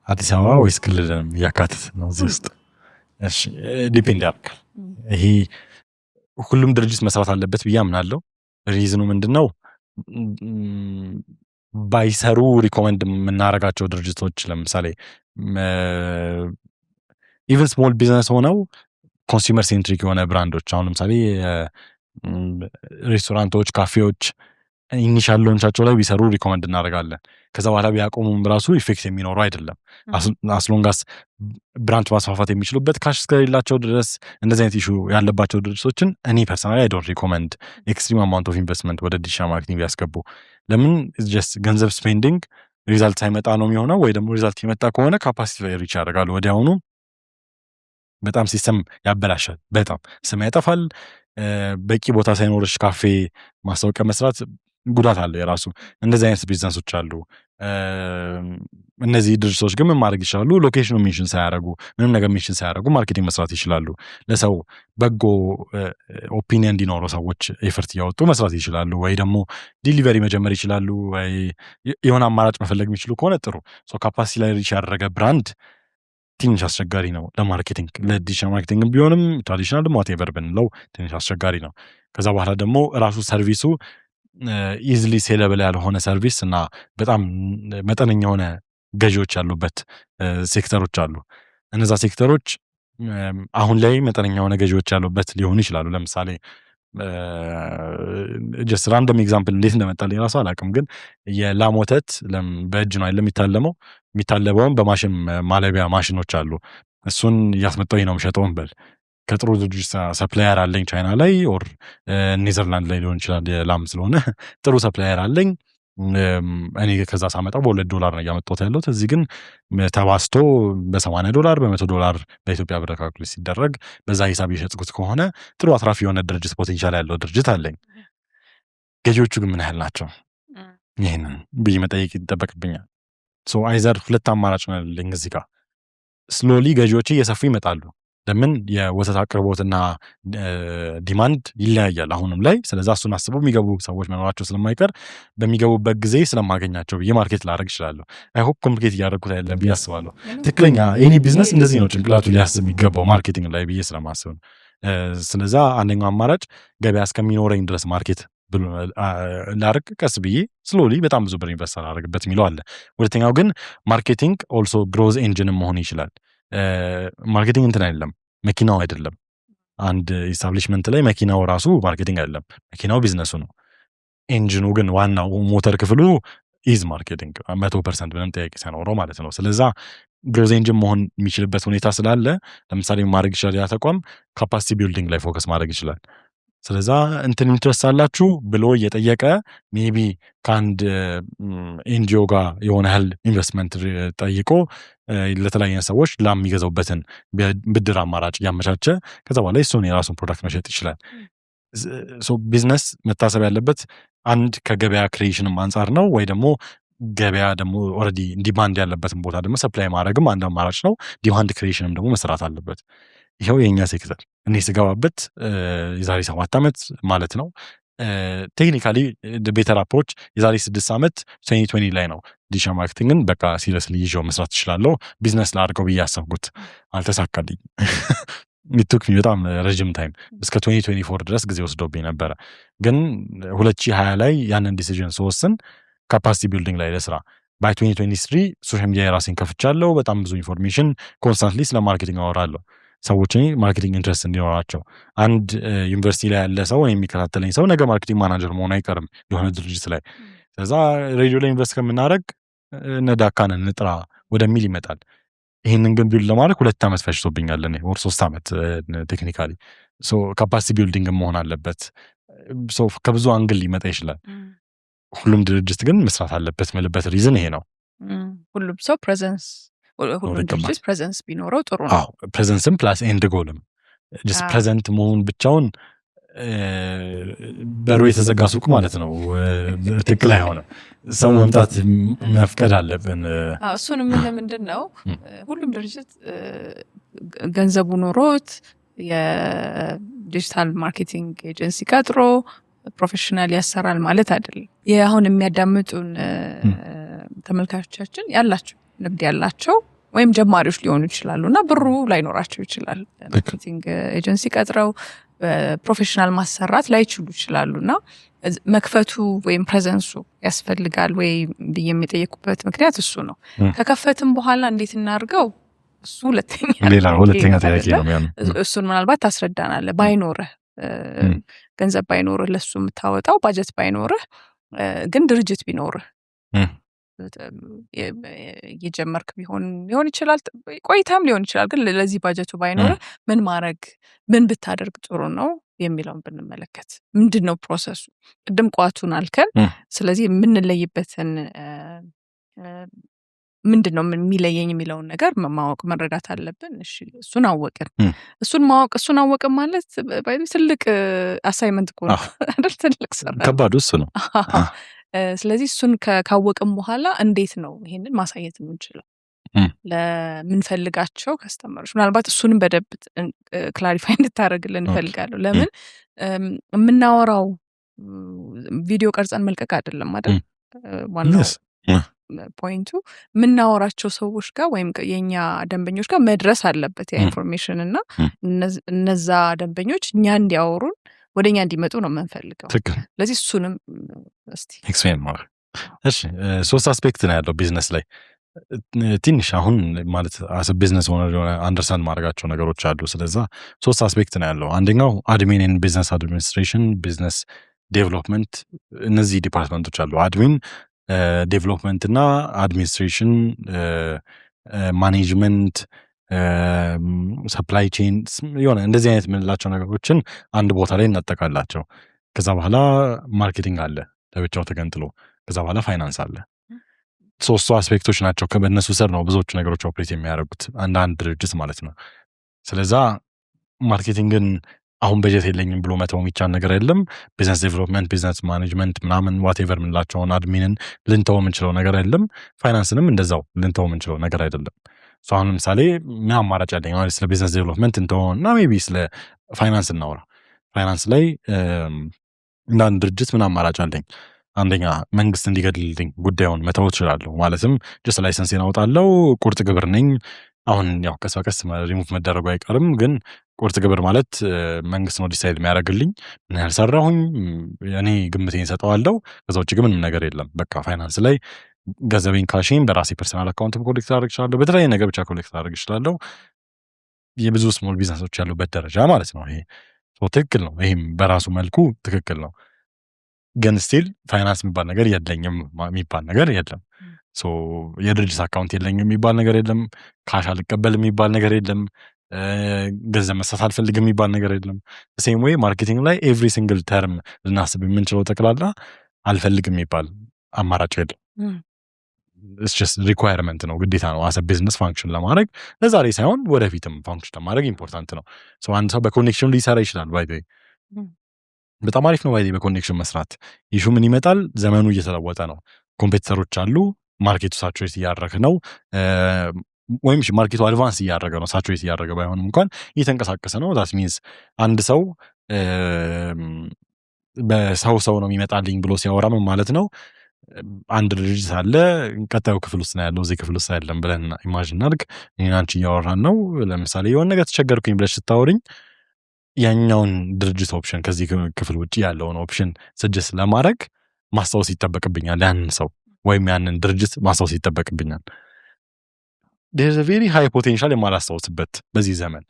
S1: አዲስ አበባ ወይስ ክልልንም እያካተተ ነው እዚህ ውስጥ? እሺ ዲፔንድ ያደርጋል። ይሄ ሁሉም ድርጅት መስራት አለበት ብዬ አምናለሁ። ሪዝኑ ምንድነው? ባይሰሩ ሪኮመንድ የምናደርጋቸው ድርጅቶች ለምሳሌ ኢቨን ስሞል ቢዝነስ ሆነው ኮንሱመር ሴንትሪክ የሆነ ብራንዶች፣ አሁን ለምሳሌ ሬስቶራንቶች፣ ካፌዎች ኢኒሻል ሎንቻቸው ላይ ቢሰሩ ሪኮመንድ እናደርጋለን። ከዛ በኋላ ቢያቆሙም ራሱ ኢፌክት የሚኖረው አይደለም። አስሎንጋስ ብራንች ማስፋፋት የሚችሉበት ካሽ እስከሌላቸው ድረስ እንደዚህ አይነት ኢሹ ያለባቸው ድርጅቶችን እኔ ፐርሰናሊ አይ ዶንት ሪኮመንድ ኤክስትሪም አማውንት ኦፍ ኢንቨስትመንት ወደ ዲጂታል ማርኬቲንግ ቢያስገቡ። ለምን ጀስት ገንዘብ ስፔንዲንግ ሪዛልት ሳይመጣ ነው የሚሆነው ወይ ደግሞ ሪዛልት የመጣ ከሆነ ካፓሲቲ ላይ ሪች ያደርጋሉ ወዲያውኑ በጣም ሲስተም ያበላሻል በጣም ስም ያጠፋል በቂ ቦታ ሳይኖርሽ ካፌ ማስታወቂያ መስራት ጉዳት አለ የራሱ እንደዚህ አይነት ቢዝነሶች አሉ እነዚህ ድርጅቶች ግን ምን ማድረግ ይችላሉ ሎኬሽኑ ሜንሽን ሳያደርጉ ምንም ነገር ሜንሽን ሳያደርጉ ማርኬቲንግ መስራት ይችላሉ ለሰው በጎ ኦፒኒየን እንዲኖረው ሰዎች ኤፈርት እያወጡ መስራት ይችላሉ ወይ ደግሞ ዲሊቨሪ መጀመር ይችላሉ ወይ የሆነ አማራጭ መፈለግ የሚችሉ ከሆነ ጥሩ ሶ ካፓሲቲ ላይ ሪች ያደረገ ብራንድ ትንሽ አስቸጋሪ ነው ለማርኬቲንግ ለዲጂታል ማርኬቲንግ ቢሆንም ትራዲሽናል ደግሞ ዋቴቨር ብንለው ትንሽ አስቸጋሪ ነው ከዛ በኋላ ደግሞ ራሱ ሰርቪሱ ኢዝሊ ሴለብል ያልሆነ ሰርቪስ እና በጣም መጠነኛ የሆነ ገዢዎች ያሉበት ሴክተሮች አሉ እነዛ ሴክተሮች አሁን ላይ መጠነኛ የሆነ ገዢዎች ያሉበት ሊሆኑ ይችላሉ ለምሳሌ ጀስት ራንደም ኤግዛምፕል እንዴት እንደመጣልኝ ራሱ አላውቅም ግን የላም ወተት በእጅ ነው አይደለም የሚታለበውን በማሽን ማለቢያ ማሽኖች አሉ እሱን እያስመጣሁኝ ነው የምሸጠውን በል ከጥሩ ድርጅት ሰፕላየር አለኝ ቻይና ላይ ኦር ኔዘርላንድ ላይ ሊሆን ይችላል የላም ስለሆነ ጥሩ ሰፕላየር አለኝ እኔ ከዛ ሳመጣው $2 ነው እያመጣሁት ያለሁት እዚህ ግን ተባስቶ $80 $100 በኢትዮጵያ ብር ካልኩሌት ሲደረግ በዛ ሂሳብ የሸጥኩት ከሆነ ጥሩ አትራፊ የሆነ ድርጅት ፖቴንሻል ያለው ድርጅት አለኝ ገዢዎቹ ግን ምን ያህል ናቸው ይሄንን ብዬ መጠየቅ ይጠበቅብኛል ሶ አይዘር ሁለት አማራጭ ነው ያለኝ እዚህ ጋር ስሎሊ ገዢዎች እየሰፉ ይመጣሉ ለምን የወተት አቅርቦትና ዲማንድ ይለያያል አሁንም ላይ ስለዚህ እሱን አስበው የሚገቡ ሰዎች መኖራቸው ስለማይቀር በሚገቡበት ጊዜ ስለማገኛቸው ብዬ ማርኬት ላደርግ እችላለሁ አይ ሆፕ ኮምፕሊኬት እያደረኩት አይደለም ብዬ አስባለሁ ትክክለኛ ኤኒ ቢዝነስ እንደዚህ ነው ጭንቅላቱ ሊያስብ የሚገባው ማርኬቲንግ ላይ ብዬ ስለማስብ ነው ስለዚህ አንደኛው አማራጭ ገበያ እስከሚኖረኝ ድረስ ማርኬት ላርቅ ቀስ ብዬ ስሎሊ በጣም ብዙ ብር ኢንቨስት አደርግበት የሚለው አለ ሁለተኛው ግን ማርኬቲንግ ኦልሶ ግሮዝ ኤንጂን መሆን ይችላል ማርኬቲንግ እንትን አይደለም መኪናው አይደለም አንድ ኢስታብሊሽመንት ላይ መኪናው ራሱ ማርኬቲንግ አይደለም መኪናው ቢዝነሱ ነው ኤንጂኑ ግን ዋናው ሞተር ክፍሉ ኢዝ ማርኬቲንግ 100% ምንም ጥያቄ ሳይኖረው ማለት ነው ስለዛ ግሮዝ ኤንጂን መሆን የሚችልበት ሁኔታ ስላለ ለምሳሌ ማድረግ ይችላል ያ ተቋም ካፓሲቲ ቢልዲንግ ላይ ፎከስ ማድረግ ይችላል ስለዛ እንትን ኢንትረስት አላችሁ ብሎ እየጠየቀ ሜቢ ከአንድ ኤንጂኦ ጋር የሆነ ያህል ኢንቨስትመንት ጠይቆ ለተለያየ ሰዎች ለሚገዛውበትን ብድር አማራጭ ያመቻቸ ከዛ በኋላ እሱን የራሱን ፕሮዳክት መሸጥ ይችላል ሶ ቢዝነስ መታሰብ ያለበት አንድ ከገበያ ክሪኤሽንም አንጻር ነው ወይ ደግሞ ገበያ ደግሞ ኦልሬዲ ዲማንድ ያለበትን ቦታ ደግሞ ሰፕላይ ማድረግም አንድ አማራጭ ነው ዲማንድ ክሪኤሽንም ደግሞ መስራት አለበት ይሄው የኛ ሴክተር እኔ ስገባበት የዛሬ 7 ዓመት ማለት ነው ቴክኒካሊ ቤተር አፕሮች የዛሬ 6 ዓመት 2020 ላይ ነው ዲጂታል ማርኬቲንግን በቃ ሲሪየስሊ ይዤው መስራት እችላለሁ ቢዝነስ ላድርገው ብዬ ያሰብኩት አልተሳካልኝ ቶክ በጣም ረጅም ታይም እስከ 2024 ድረስ ጊዜ ወስዶብኝ ነበረ ግን 2020 ላይ ያንን ዲሲዥን ስወስን ካፓሲቲ ቢልዲንግ ላይ ለስራ ባይ 2023 ሶሻል ሚዲያ የራሴን ከፍቻለሁ በጣም ብዙ ኢንፎርሜሽን ኮንስታንትሊ ስለ ማርኬቲንግ አወራለሁ ሰዎች ማርኬቲንግ ኢንትረስት እንዲኖራቸው አንድ ዩኒቨርሲቲ ላይ ያለ ሰው የሚከታተለኝ ሰው ነገ ማርኬቲንግ ማናጀር መሆን አይቀርም የሆነ ድርጅት ላይ ስለዛ ሬዲዮ ላይ ኢንቨስት ከምናደርግ ነዳካን እንጥራ ወደሚል ይመጣል ይሄንን ግን ቢልድ ለማድረግ 2 ዓመት ፈጅቶብኛል እኔ ወር 3 ዓመት ቴክኒካሊ ሶ ካፓሲቲ ቢልዲንግ መሆን አለበት ሶ ከብዙ አንግል ሊመጣ ይችላል ሁሉም ድርጅት ግን መስራት አለበት መልበት ሪዝን ይሄ ነው
S2: ሁሉም ሰው ፕሬዘንስ ሁሉም ድርጅት ፕሬዘንስ ቢኖረው ጥሩ ነው
S1: ፕሬዘንስም ፕላስ ኤንድ ጎልም ጀስት ፕሬዘንት መሆን ብቻውን በሩ የተዘጋ ሱቅ ማለት ነው ትክክል አይሆንም ሰው መምጣት መፍቀድ አለብን
S2: እሱንም ምንድነው ሁሉም ድርጅት ገንዘቡ ኖሮት የዲጂታል ማርኬቲንግ ኤጀንሲ ቀጥሮ ፕሮፌሽናል ያሰራል ማለት አይደለም የአሁን የሚያዳምጡን ተመልካቾቻችን ያላቸው ልምድ ያላቸው ወይም ጀማሪዎች ሊሆኑ ይችላሉና ብሩ ላይኖራቸው ይችላል ማርኬቲንግ ኤጀንሲ ቀጥረው ፕሮፌሽናል ማሰራት ላይችሉ ይችላሉና መክፈቱ ወይም ፕሬዘንሱ ያስፈልጋል ወይ የሚጠየቁበት ምክንያት እሱ ነው ከከፈትም በኋላ እንዴት እናርገው እሱ ሁለተኛ
S1: ጥያቄ ነው
S2: እሱን ምናልባት ታስረዳናለህ ባይኖርህ ገንዘብ ባይኖርህ ለሱ የምታወጣው ባጀት ባይኖርህ ግን ድርጅት ቢኖርህ የጀመርክ ሊሆን ይችላል ቆይታም ሊሆን ይችላል ግን ለዚህ ባጀቱ ባይኖርህ ምን ብታደርግ ጥሩ ነው የሚለውን ብንመለከት ምንድነው ፕሮሰሱ ቅድም ቋቱን አልከን ስለዚህ የምንለይበትን ምንድነው የሚለየኝ የሚለውን ነገር ማወቅ መረዳት አለብን። እሺ እሱን አወቅን። እሱን አወቅን ማለት ትልቅ አሳይመንት እኮ ነው አይደል? ትልቅ ስራ
S1: ከባዱ እሱ ነው።
S2: ስለዚህ እሱን ካወቅን በኋላ እንዴት ነው ይሄንን ማሳየት የምንችለው ለምንፈልጋቸው ከስተመሮች? ምናልባት እሱንም በደንብ ክላሪፋይ እንድታደርግልን እንፈልጋለሁ። ለምን የምናወራው ቪዲዮ ቀርጸን መልቀቅ አይደለም አይደል? ዋናው ፖይንቱ የምናወራቸው ሰዎች ጋር ወይም የኛ ደንበኞች ጋር መድረስ አለበት ያ ኢንፎርሜሽን እና እነዛ ደንበኞች እኛ እንዲያወሩን ወደኛ እንዲመጡ ነው የምንፈልገው። ስለዚህ እሱንም እስቲ
S1: ኤክስፕሌን ማድረግ። እሺ 3 አስፔክት ነው ያለው ቢዝነስ ላይ ትንሽ አሁን ማለት አስ ቢዝነስ ኦነር አንደርስታንድ ማድረጋቸው ነገሮች አሉ። ስለዛ 3 አስፔክት ነው ያለው። አንደኛው አድሚን ኤንድ ቢዝነስ አድሚኒስትሬሽን፣ ቢዝነስ ዴቨሎፕመንት፣ እነዚህ ዲፓርትመንቶች አሉ። አድሚን ዴቨሎፕመንት እና አድሚኒስትሬሽን፣ ማኔጅመንት፣ ሰፕላይ ቼን የሆነ እንደዚህ አይነት የምንላቸው ነገሮችን አንድ ቦታ ላይ እናጠቃላቸው። ከዛ በኋላ ማርኬቲንግ አለ ለብቻው ተገንጥሎ። ከዛ በኋላ ፋይናንስ አለ። 3 አስፔክቶች ናቸው። ከበነሱ ስር ነው ብዙዎቹ ነገሮች ኦፕሬት የሚያደርጉት አንድ ድርጅት ማለት ነው። ስለዛ ማርኬቲንግን አሁን በጀት የለኝም ብሎ መተው የሚቻል ነገር የለም። ቢዝነስ ዴቨሎፕመንት፣ ቢዝነስ ማኔጅመንት ምናምን ዋቴቨር ምንላቸውን አድሚንን ልንተው የምንችለው ነገር አይደለም። ፋይናንስንም እንደዛው ልንተው የምንችለው ነገር አይደለም። አሁን ለምሳሌ ምን አማራጭ አለኝ? ስለ ቢዝነስ ዴቨሎፕመንት እንተውና ሜቢ ስለ ፋይናንስ እናውራ። ፋይናንስ ላይ እንዳንድ ድርጅት ምን አማራጭ አለኝ? አንደኛ መንግስት እንዲገድልልኝ ጉዳዩን መተው እችላለሁ። ማለትም ጀስት ላይሰንስ አወጣለሁ፣ ቁርጥ ግብር ነኝ። አሁን ያው ቀስ በቀስ ሪሙቭ መደረጉ አይቀርም፣ ግን ቁርጥ ግብር ማለት መንግስት ነው ዲሳይድ የሚያደርግልኝ ምን ያህል ሰራሁኝ፣ እኔ ግምቴን ሰጠዋለሁ። ከዛ ውጭ ግን ምንም ነገር የለም። በቃ ፋይናንስ ላይ ገንዘቤን ካሽን በራሴ ፐርሰናል አካውንት ኮሌክት አድርግ እችላለሁ። በተለያየ ነገር ብቻ ኮሌክት አድርግ እችላለሁ። የብዙ ስሞል ቢዝነሶች ያሉበት ደረጃ ማለት ነው። ይሄ ትክክል ነው። ይሄም በራሱ መልኩ ትክክል ነው። ግን ስቲል ፋይናንስ የሚባል ነገር የለኝም የሚባል ነገር የለም። የድርጅት አካውንት የለኝም የሚባል ነገር የለም። ካሽ አልቀበል የሚባል ነገር የለም። ገንዘብ መስጠት አልፈልግም የሚባል ነገር የለም። ሴም ዌይ ማርኬቲንግ ላይ ኤቭሪ ሲንግል ተርም ልናስብ የምንችለው ጠቅላላ አልፈልግም የሚባል አማራጭ የለም። ሪኳየርመንት ነው፣ ግዴታ ነው። አሰ ቢዝነስ ፋንክሽን ለማድረግ ለዛሬ ሳይሆን ወደፊትም ፋንክሽን ለማድረግ ኢምፖርታንት ነው። አንድ ሰው በኮኔክሽን ሊሰራ ይችላል። ባይ በጣም አሪፍ ነው። ባይ በኮኔክሽን መስራት ይሹ ምን ይመጣል? ዘመኑ እየተለወጠ ነው። ኮምፒቲተሮች አሉ። ማርኬቱ ሳቹሬት እያደረገ ነው፣ ወይም ማርኬቱ አድቫንስ እያደረገ ነው። ሳቹሬት እያደረገ ባይሆንም እንኳን እየተንቀሳቀሰ ነው። ዛት ሚንስ አንድ ሰው በሰው ነው የሚመጣልኝ ብሎ ሲያወራ ምን ማለት ነው? አንድ ድርጅት አለ፣ ቀጣዩ ክፍል ውስጥ ነው ያለው፣ እዚህ ክፍል ውስጥ አይደለም ብለን ኢማጂን አድርግ። አንቺ እያወራን ነው። ለምሳሌ የሆነ ነገር ተቸገርኩኝ ብለሽ ስታወሪኝ ያኛውን ድርጅት ኦፕሽን ከዚህ ክፍል ውጭ ያለውን ኦፕሽን ስጀስት ለማድረግ ማስታወስ ይጠበቅብኛል። ያንን ሰው ወይም ያንን ድርጅት ማስታወስ ይጠበቅብኛል። there's a very high potential የማላስታወስበት በዚህ ዘመን።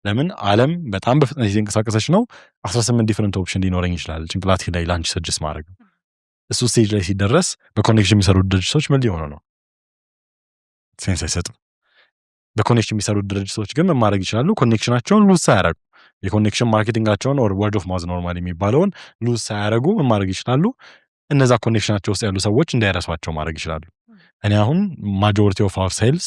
S1: ለምን ዓለም በጣም በፍጥነት እየተንቀሳቀሰች ነው። 18 ዲፈረንት ኦፕሽን ሊኖረኝ ይችላል ጭንቅላቴ ላይ ላንች ሰጀስት ማድረግ። እሱ ስቴጅ ላይ ሲደረስ በኮኔክሽን የሚሰሩት ድርጅቶች ምን ሊሆኑ ነው? ሴንስ አይሰጥም። በኮኔክሽን የሚሰሩት ድርጅቶች ግን ምን ማድረግ ይችላሉ? ኮኔክሽናቸውን ሉዝ ሳያደርጉ፣ የኮኔክሽን ማርኬቲንጋቸውን ኦር ወርድ ኦፍ ማውዝ ኖርማሊ የሚባለውን ሉዝ ሳያደርጉ ምን ማድረግ ይችላሉ? እነዛ ኮኔክሽናቸው ውስጥ ያሉ ሰዎች እንዳይረሷቸው ማድረግ ይችላሉ። እኔ አሁን ማጆሪቲ ኦፍ አወር ሴልስ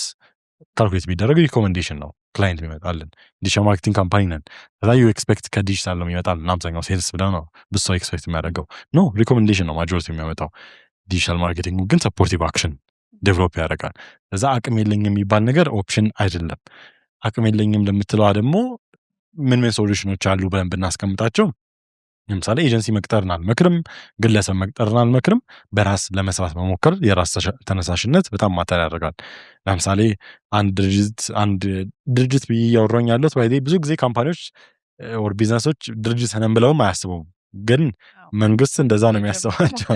S1: ካልኩሌት ቢደረግ ሪኮሜንዴሽን ነው። ክላይንት የሚመጣልን ዲጂታል ማርኬቲንግ ካምፓኒ ነን። ከዛ ዩ ኤክስፔክት ከዲጂታል ነው የሚመጣልን አብዛኛው ሴልስ ብለን ነው ብዙ ሰው ኤክስፔክት የሚያደርገው። ኖ ሪኮሜንዴሽን ነው ማጆሪቲ የሚያመጣው። ዲጂታል ማርኬቲንግ ግን ሰፖርቲቭ አክሽን ዴቨሎፕ ያደርጋል። ከዛ አቅም የለኝም የሚባል ነገር ኦፕሽን አይደለም። አቅም የለኝም ለምትለዋ ደግሞ ምን ሶሉሽኖች አሉ ብለን ብናስቀምጣቸው፣ ለምሳሌ ኤጀንሲ መቅጠርን አልመክርም፣ ግለሰብ መቅጠርን አልመክርም። በራስ ለመስራት መሞከር የራስ ተነሳሽነት በጣም ማተር ያደርጋል። ለምሳሌ አንድ ድርጅት ብዬ እያወራኝ ያለሁት ብዙ ጊዜ ካምፓኒዎች ኦር ቢዝነሶች ድርጅት ነን ብለውም አያስቡም፣ ግን መንግስት እንደዛ ነው የሚያስባቸው።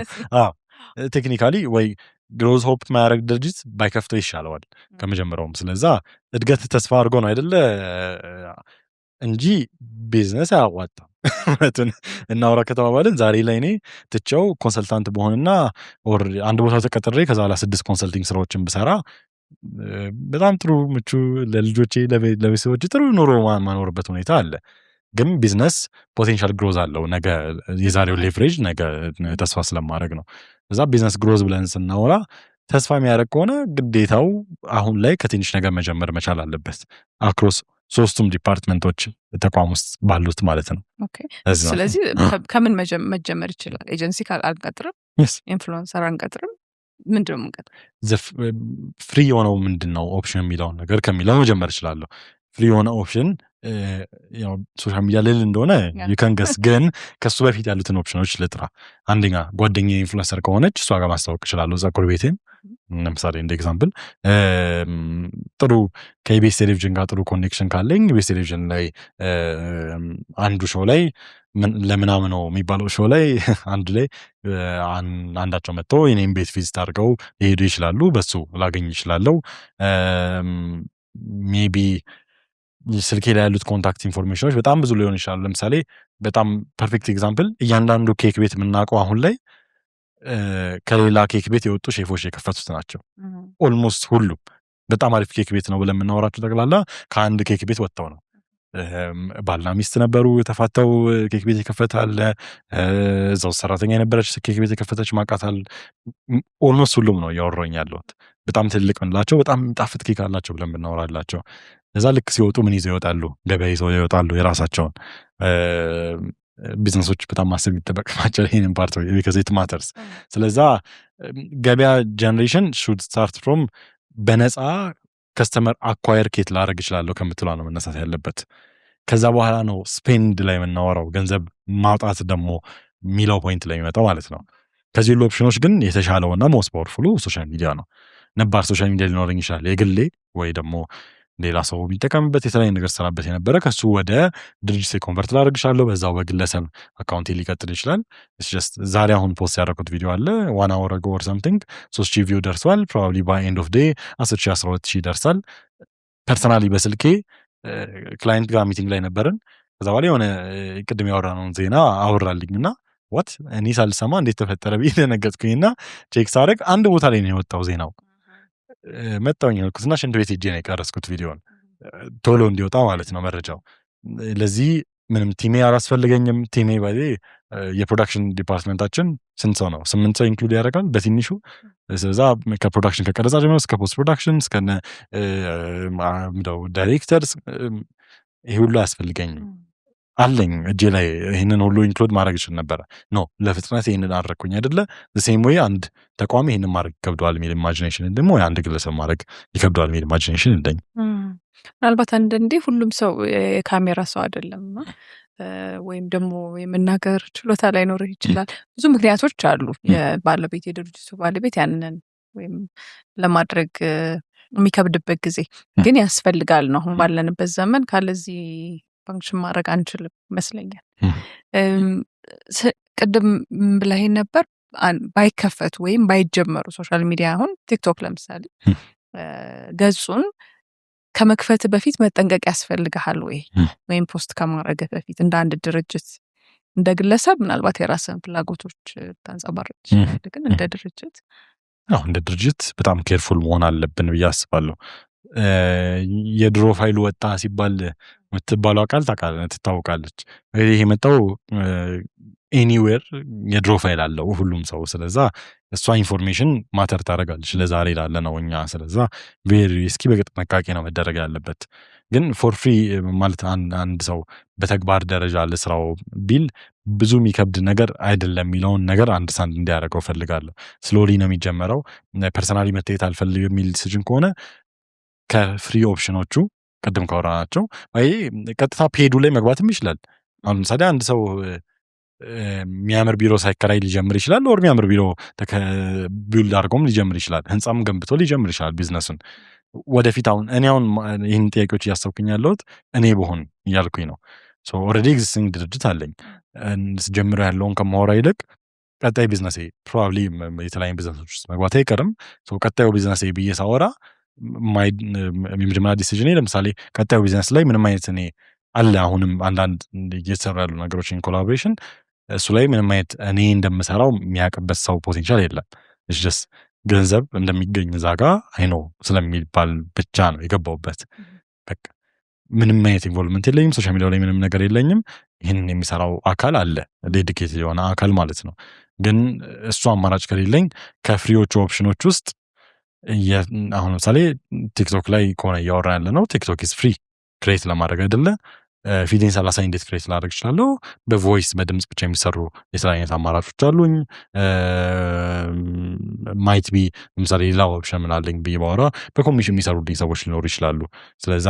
S1: ቴክኒካሊ ወይ ግሮዝ ሆፕ ማያደርግ ድርጅት ባይከፍተው ይሻለዋል ከመጀመሪያውም። ስለዛ እድገት ተስፋ አድርጎ ነው አይደለ እንጂ ቢዝነስ አያዋጣም። እውነቱን እናውራ ከተባባልን ዛሬ ላይ እኔ ትቼው ኮንሰልታንት በሆንና ኦር አንድ ቦታ ተቀጥሬ ከዛ በኋላ 6 ኮንሰልቲንግ ስራዎችን ብሰራ በጣም ጥሩ ምቹ ለልጆቼ ለቤተሰቦቼ ጥሩ ኑሮ ማኖርበት ሁኔታ አለ። ግን ቢዝነስ ፖቴንሻል ግሮዝ አለው። ነገ የዛሬው ሌቨሬጅ ነገ ተስፋ ስለማድረግ ነው። እዛ ቢዝነስ ግሮዝ ብለን ስናወራ ተስፋ የሚያደርግ ከሆነ ግዴታው አሁን ላይ ከትንሽ ነገር መጀመር መቻል አለበት አክሮስ ሶስቱም ዲፓርትመንቶች ተቋም ውስጥ ባሉት ማለት ነው።
S2: ስለዚህ ከምን መጀመር ይችላል? ኤጀንሲ አንቀጥርም፣ ኢንፍሉዌንሰር አንቀጥርም፣ ምንድነው የምንቀጥረው?
S1: ፍሪ የሆነው ምንድነው ኦፕሽን የሚለውን ነገር ከሚለው መጀመር እችላለሁ። ፍሪ የሆነ ኦፕሽን ያው ሶሻል ሚዲያ ልል እንደሆነ ይከንገስ ግን ከሱ በፊት ያሉትን ኦፕሽኖች ልጥራ። አንደኛ ጓደኛዬ ኢንፍሉዌንሰር ከሆነች እሷ ጋር ማስታወቅ እችላለሁ። ጸጉር ቤቴን ለምሳሌ እንደ ኤግዛምፕል ጥሩ ከኢቢኤስ ቴሌቪዥን ጋር ጥሩ ኮኔክሽን ካለኝ ኢቢኤስ ቴሌቪዥን ላይ አንዱ ሾው ላይ ለምናምን ነው የሚባለው ሾው ላይ አንድ ላይ አንዳቸው መጥተው የኔም ቤት ቪዚት አድርገው ሊሄዱ ይችላሉ። በሱ ላገኝ ይችላለሁ። ሜቢ ስልኬ ላይ ያሉት ኮንታክት ኢንፎርሜሽኖች በጣም ብዙ ሊሆን ይችላሉ። ለምሳሌ በጣም ፐርፌክት ኤግዛምፕል እያንዳንዱ ኬክ ቤት የምናውቀው አሁን ላይ ከሌላ ኬክ ቤት የወጡ ሼፎች የከፈቱት ናቸው። ኦልሞስት ሁሉም በጣም አሪፍ ኬክ ቤት ነው ብለን የምናወራቸው ጠቅላላ ከአንድ ኬክ ቤት ወጥተው ነው። ባልና ሚስት ነበሩ የተፋተው ኬክ ቤት የከፈታል። እዛው ሰራተኛ የነበረች ኬክ ቤት የከፈተች ማቃታል። ኦልሞስት ሁሉም ነው እያወራኝ ያለሁት። በጣም ትልቅ ምንላቸው በጣም ጣፍጥ ኬክ አላቸው ብለን ብናወራላቸው እዛ ልክ ሲወጡ ምን ይዘው ይወጣሉ? ገበያ ይዘው ይወጣሉ የራሳቸውን ቢዝነሶች። በጣም ማሰብ ይጠበቅባቸው ይሄንን ፓርት because it matters። ስለዛ ገበያ ጀነሬሽን should start from በነፃ ከስተመር አኳየር ኬት ላደርግ እችላለሁ ከምትለው ነው መነሳት ያለበት። ከዛ በኋላ ነው ስፔንድ ላይ የምናወራው ገንዘብ ማውጣት ደግሞ ሚለው ፖይንት ላይ የሚመጣው ማለት ነው። ከዚህ ሁሉ ኦፕሽኖች ግን የተሻለውና ሞስት ፓወርፉሉ ሶሻል ሚዲያ ነው። ነባር ሶሻል ሚዲያ ሊኖረኝ ይችላል የግሌ ወይ ደግሞ ሌላ ሰው የሚጠቀምበት የተለያየ ነገር ሰራበት የነበረ ከሱ ወደ ድርጅት ኮንቨርት ላደርግ እችላለሁ። በዛው በግለሰብ አካውንቴ ሊቀጥል ይችላል። ዛሬ አሁን ፖስት ያደረኩት ቪዲዮ አለ 1 hour ago or something 3000 ቪው ደርሷል። ፕሮባብሊ ባይ ኤንድ ኦፍ ዴይ 10,000 12,000 ይደርሳል። ፐርሰናሊ በስልኬ ክላይንት ጋር ሚቲንግ ላይ ነበርን። ከዛ በኋላ የሆነ ቅድም ያወራነውን ዜና አወራልኝና ዋት እኔ ሳልሰማ እንዴት ተፈጠረ ብዬ ደነገጥኩኝና ቼክ ሳደርግ አንድ ቦታ ላይ ነው የወጣው ዜናው። መጣውኝ ያልኩትና ሽንት ቤት ሄጄ ነው የቀረስኩት ቪዲዮን ቶሎ እንዲወጣ ማለት ነው መረጃው። ለዚህ ምንም ቲሜ አላስፈልገኝም። ቲሜ ባይ የፕሮዳክሽን ዲፓርትመንታችን ስንት ሰው ነው? 8 ሰው ኢንክሉድ ያደርጋል በትንሹ። ስለዛ ከፕሮዳክሽን ከቀረጻ ጀምሮ እስከ ፖስት ፕሮዳክሽን እስከ ዳይሬክተርስ ይሄ ሁሉ አያስፈልገኝም። አለኝ እጄ ላይ ይሄንን ሁሉ ኢንክሉድ ማድረግ ይችል ነበረ። ኖ ለፍጥነት ይሄንን አደረኩኝ አይደለ? ሴም ወይ አንድ ተቋም ይሄንን ማድረግ ይከብደዋል የሚል ኢማጂኔሽን ደግሞ አንድ ግለሰብ ማድረግ ይከብደዋል የሚል ኢማጂኔሽን እንደኝ።
S2: ምናልባት አንዳንዴ ሁሉም ሰው የካሜራ ሰው አይደለም ወይም ደግሞ የመናገር ችሎታ ላይኖርህ ይችላል። ብዙ ምክንያቶች አሉ። የባለቤት የድርጅቱ ባለቤት ያንን ወይም ለማድረግ የሚከብድበት ጊዜ ግን ያስፈልጋል ነው። አሁን ባለንበት ዘመን ካለዚህ ፋንክሽን ማድረግ አንችልም ይመስለኛል። ቅድም ብለህ ነበር ባይከፈቱ ወይም ባይጀመሩ ሶሻል ሚዲያ አሁን ቲክቶክ ለምሳሌ ገጹን ከመክፈት በፊት መጠንቀቅ ያስፈልግሃል ወይም ፖስት ከማድረግ በፊት እንደ አንድ ድርጅት እንደ ግለሰብ ምናልባት የራስን ፍላጎቶች ታንጸባርቅ ይችላል። ግን እንደ ድርጅት
S1: እንደ ድርጅት በጣም ኬርፉል መሆን አለብን ብዬ አስባለሁ። የድሮ ፋይሉ ወጣ ሲባል የምትባለው ቃል ትታወቃለች። ይሄ የመጣው ኤኒዌር የድሮ ፋይል አለው ሁሉም ሰው። ስለዛ እሷ ኢንፎርሜሽን ማተር ታደርጋለች ለዛሬ ላለ ነው እኛ። ስለዛ ቬሪ እስኪ በጥንቃቄ ነው መደረግ ያለበት። ግን ፎር ፍሪ ማለት አንድ ሰው በተግባር ደረጃ ለስራው ቢል ብዙ የሚከብድ ነገር አይደለም የሚለውን ነገር አንድ ሳንድ እንዲያደርገው ፈልጋለሁ። ስሎሊ ነው የሚጀመረው። ፐርሰናሊ መታየት አልፈልግም የሚል ዲሲዥን ከሆነ ከፍሪ ኦፕሽኖቹ ቅድም ካወራናቸው ቀጥታ ፔዱ ላይ መግባትም ይችላል። አሁን ለምሳሌ አንድ ሰው የሚያምር ቢሮ ሳይከራይ ሊጀምር ይችላል። ኦር የሚያምር ቢሮ ቢውልድ አድርጎም ሊጀምር ይችላል። ህንጻም ገንብቶ ሊጀምር ይችላል ቢዝነሱን ወደፊት። አሁን እኔ ይህን ጥያቄዎች እያሰብኩኝ ያለሁት እኔ በሆን እያልኩኝ ነው። ኦልሬዲ ኤግዚስቲንግ ድርጅት አለኝ። ጀምሮ ያለውን ከማወራ ይልቅ ቀጣይ ቢዝነሴ ፕሮባብሊ የተለያዩ ቢዝነሶች ውስጥ መግባት አይቀርም። ቀጣዩ ቢዝነሴ ብዬ ሳወራ የመጀመሪያ ዲሲዥን ለምሳሌ ቀጣዩ ቢዝነስ ላይ ምንም አይነት እኔ አለ አሁንም አንዳንድ እየተሰሩ ያሉ ነገሮችን ኮላቦሬሽን እሱ ላይ ምንም አይነት እኔ እንደምሰራው የሚያውቅበት ሰው ፖቴንሻል የለም። እስ ገንዘብ እንደሚገኝ እዛ ጋ አይኖ ስለሚባል ብቻ ነው የገባውበት። በቃ ምንም አይነት ኢንቮልቭመንት የለኝም። ሶሻል ሚዲያ ላይ ምንም ነገር የለኝም። ይህንን የሚሰራው አካል አለ ዴዲኬትድ የሆነ አካል ማለት ነው። ግን እሱ አማራጭ ከሌለኝ ከፍሪዎቹ ኦፕሽኖች ውስጥ አሁን ለምሳሌ ቲክቶክ ላይ ከሆነ እያወራ ያለ ነው ቲክቶክ ኢዝ ፍሪ ክሬት ለማድረግ አይደለ ፊዴን 30 እንዴት ክሬት ላደርግ እችላለሁ በቮይስ በድምጽ ብቻ የሚሰሩ የተለያዩ አይነት አማራጮች አሉኝ ማይት ቢ ለምሳሌ ሌላ ኦፕሽን ምን አለኝ ብዬ ባወራ በኮሚሽን የሚሰሩልኝ ሰዎች ሊኖሩ ይችላሉ ስለዛ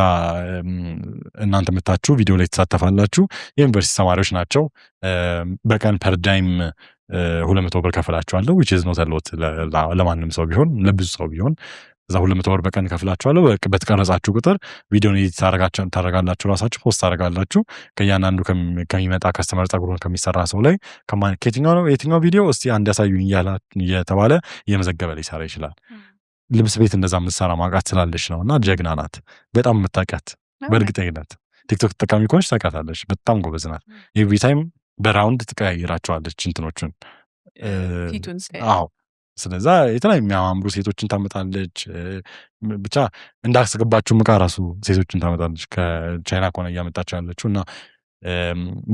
S1: እናንተ መታችሁ ቪዲዮ ላይ ተሳተፋላችሁ የዩኒቨርሲቲ ተማሪዎች ናቸው በቀን ፐር ዳይም 200 ብር ከፍላችኋለሁ which is not a lot ለማንም ሰው ቢሆን ለብዙ ሰው ቢሆን እዛ 200 ብር በቀን ከፍላችኋለሁ በተቀረጻችሁ ቁጥር ቪዲዮን ኤዲት ታረጋላችሁ ራሳችሁ ፖስት ታረጋላችሁ ከያንዳንዱ ከሚመጣ ከስተመር ጸጉሩን ከሚሰራ ሰው ላይ ከየትኛው ነው የትኛው ቪዲዮ እስቲ አንድ ያሳዩኝ እየተባለ እየመዘገበ ሊሰራ ይችላል ልብስ ቤት እንደዛ የምትሰራ ማውቃት ስላለች ነውና ጀግና ናት በጣም የምታውቃት በእርግጠኝነት ቲክቶክ ተጠቃሚ ከሆነች ታውቃታለች በጣም ጎበዝ ናት ኤቭሪ ታይም በራውንድ ትቀያይራቸዋለች እንትኖቹን
S2: ፊቱን
S1: አዎ ስለዛ የተለያዩ የሚያማምሩ ሴቶችን ታመጣለች ብቻ እንዳስገባችሁ ምቃ ራሱ ሴቶችን ታመጣለች ከቻይና ከሆነ እያመጣቸው ያለችው እና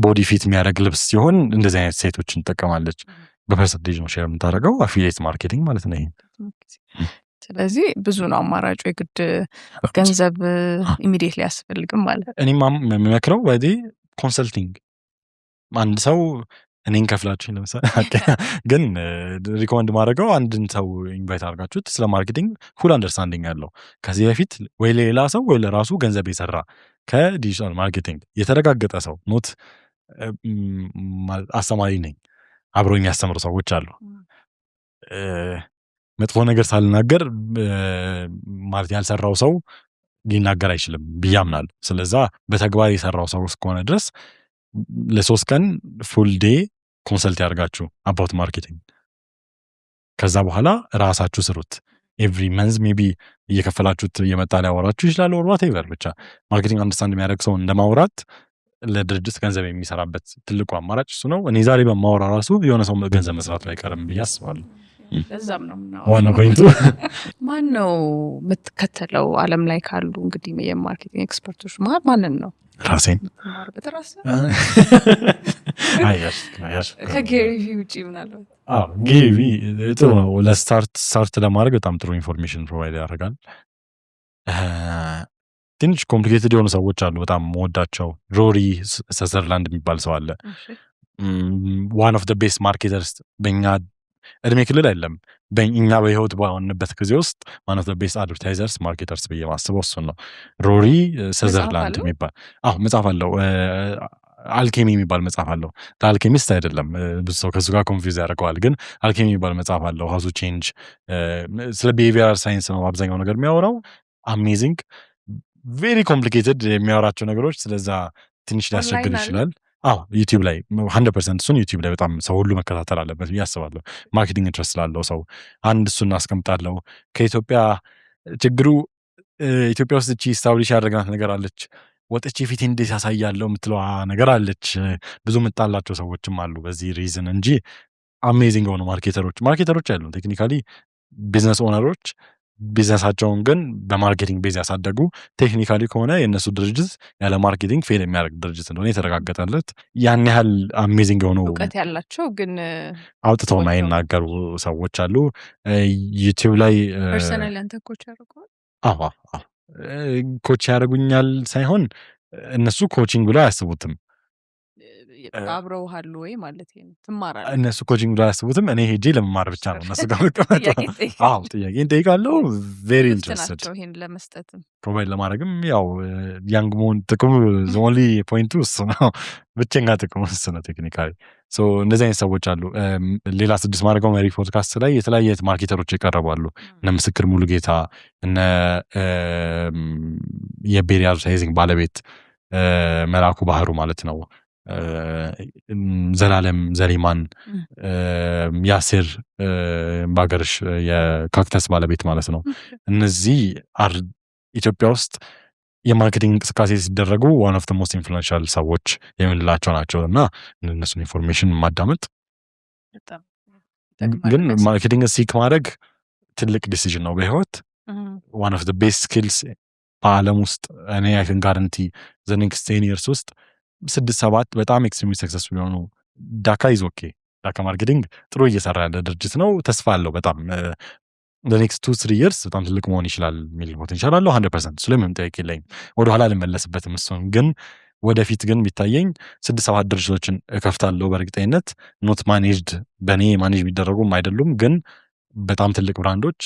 S1: ቦዲ ፊት የሚያደርግ ልብስ ሲሆን እንደዚህ አይነት ሴቶችን ትጠቀማለች በፐርሰንቴጅ ነው ሼር የምታደርገው አፊሊየት ማርኬቲንግ ማለት ነው
S2: ስለዚህ ብዙ ነው አማራጩ የግድ ገንዘብ ኢሚዲየትሊ ያስፈልግም ማለት
S1: እኔም የምመክረው ወዲ ኮንሰልቲንግ አንድ ሰው እኔን ከፍላችሁ ለምሳሌ ግን ሪኮመንድ ማድረገው አንድን ሰው ኢንቫይት አድርጋችሁት ስለ ማርኬቲንግ ፉል አንደርስታንዲንግ ያለው ከዚህ በፊት ወይ ሌላ ሰው ወይ ለራሱ ገንዘብ የሰራ ከዲጂታል ማርኬቲንግ የተረጋገጠ ሰው ኖት አስተማሪ ነኝ አብሮ የሚያስተምሩ ሰዎች አሉ መጥፎ ነገር ሳልናገር ማለት ያልሰራው ሰው ሊናገር አይችልም ብያምናል ስለዛ በተግባር የሰራው ሰው እስከሆነ ድረስ ለሶስት ቀን ፉል ዴይ ኮንሰልት ያርጋችሁ አባውት ማርኬቲንግ ከዛ በኋላ ራሳችሁ ስሩት ኤቭሪ መንዝ ሜቢ እየከፈላችሁት እየመጣ ሊያወራችሁ ይችላል or whatever ብቻ ማርኬቲንግ አንደርስታንድ የሚያደርግ ሰው እንደማውራት ለድርጅት ገንዘብ የሚሰራበት ትልቁ አማራጭ እሱ ነው እኔ ዛሬ በማወራ ራሱ የሆነ ሰው ገንዘብ መስራት ላይ ቀርም ብዬ አስባለሁ
S2: ለዛም ነው
S1: ዋና ፖይንቱ
S2: ማን ነው የምትከተለው ዓለም ላይ ካሉ እንግዲህ የማርኬቲንግ ኤክስፐርቶች ማንን ነው
S1: ራሴን
S2: ከጌሪ ቪ ውጪ ምናለው
S1: ጌሪ ቪ ጥሩ ነው ለስታርት ለማድረግ በጣም ጥሩ ኢንፎርሜሽን ፕሮቫይድ ያደርጋል ትንሽ ኮምፕሊኬትድ የሆኑ ሰዎች አሉ በጣም መወዳቸው ሮሪ ሰዘርላንድ የሚባል ሰው አለ ዋን ኦፍ ዘ ቤስት ማርኬተርስ በእኛ እድሜ ክልል አይደለም በእኛ በህይወት ባሆንበት ጊዜ ውስጥ ዋን ኦፍ ዘ ቤስት አድቨርታይዘርስ ማርኬተርስ ብዬ ማስበው እሱን ነው ሮሪ ሰዘርላንድ የሚባል መጽሐፍ አለው አልኬሚ የሚባል መጽሐፍ አለው አልኬሚስት አይደለም ብዙ ሰው ከሱ ጋር ኮንፊውዝ ያደርገዋል ግን አልኬሚ የሚባል መጽሐፍ አለው ሀው ቱ ቼንጅ ስለ ቢሄቪየራል ሳይንስ ነው አብዛኛው ነገር የሚያወራው አሜዚንግ ቬሪ ኮምፕሊኬትድ የሚያወራቸው ነገሮች ስለዛ ትንሽ ሊያስቸግር ይችላል ዩቲዩብ ላይ 100% እሱን ዩቲዩብ ላይ በጣም ሰው ሁሉ መከታተል አለበት ብዬ አስባለሁ ማርኬቲንግ ኢንትረስት ስላለው ሰው አንድ እሱን አስቀምጣለሁ ከኢትዮጵያ ችግሩ ኢትዮጵያ ውስጥ እቺ ስታብሊሽ ያደረግናት ነገር አለች ወጥቼ ፊት እንዴት ያሳያለው የምትለው ነገር አለች ብዙ ምጣላቸው ሰዎችም አሉ በዚህ ሪዝን እንጂ አሜዚንግ ሆኑ ማርኬተሮች ያሉ ቴክኒካሊ ቢዝነስ ኦነሮች ቢዝነሳቸውን ግን በማርኬቲንግ ቤዝ ያሳደጉ ቴክኒካሊ ከሆነ የነሱ ድርጅት ያለ ማርኬቲንግ ፌል የሚያደርግ ድርጅት እንደሆነ የተረጋገጠለት ያን ያህል አሜዚንግ የሆኑ
S2: እውቀት ያላቸው ግን
S1: አውጥተው ማይናገሩ ሰዎች አሉ ዩቲዩብ ላይ
S2: ፐርሰናል አንተ ኮች ያደርጉኛል
S1: ኮች ያደርጉኛል ሳይሆን እነሱ ኮቺንግ ብለው አያስቡትም
S2: አብረውሃሉ ወይ ማለት ነው ትማራለህ
S1: እነሱ ኮቺንግ ብለው አያስቡትም እኔ ሄጄ ለመማር ብቻ ነው እነሱ ጋር መቀመጥ ጥያቄ እንጠይቃለሁ ቬሪ ኢንትረስትድ
S2: ይሄን ለመስጠትም
S1: ፕሮቫይድ ለማድረግም ያው ያንግ መሆን ጥቅሙ ኦንሊ ፖይንቱ እሱ ነው ብቸኛ ጥቅሙ እሱ ነው ቴክኒካሊ እንደዚህ አይነት ሰዎች አሉ ሌላ 6 ማድረገው መሪ ፖድካስት ላይ የተለያየ ማርኬተሮች ይቀርባሉ እነ ምስክር ሙሉጌታ እነ የቤሪ አድቨርታይዚንግ ባለቤት መላኩ ባህሩ ማለት ነው ዘላለም ዘሪማን ያሲር ባገርሽ የካክተስ ባለቤት ማለት ነው እነዚህ ኢትዮጵያ ውስጥ የማርኬቲንግ እንቅስቃሴ ሲደረጉ ዋን ኦፍ ዘ ሞስት ኢንፍሉዌንሻል ሰዎች የምንላቸው ናቸው እና እነሱን ኢንፎርሜሽን ማዳመጥ ግን ማርኬቲንግ ሲክ ማድረግ ትልቅ ዲሲዥን ነው በህይወት ዋን ኦፍ ዘ ቤስት ስኪልስ በዓለም ውስጥ እኔ አይ ካን ጋራንቲ ዘ ኔክስት 10 years ውስጥ 6-7 በጣም ኤክስትሪምሊ ሰክሰስፉል የሆኑ ዳካ ይዞ ዳካ ማርኬቲንግ ጥሩ እየሰራ ያለ ድርጅት ነው ተስፋ አለው በጣም ለኔክስት 2-3 years በጣም ትልቅ መሆን ይችላል የሚል ፖቴንሻል አለው 100% ስለምን ጠይቅ የለኝም ወደኋላ ልመለስበትም እሱን ግን ወደፊት ግን ቢታየኝ 6-7 ድርጅቶችን እከፍታለሁ በእርግጠኝነት ኖት ማኔጅድ በኔ ማኔጅ የሚደረጉም አይደሉም ግን በጣም ትልቅ ብራንዶች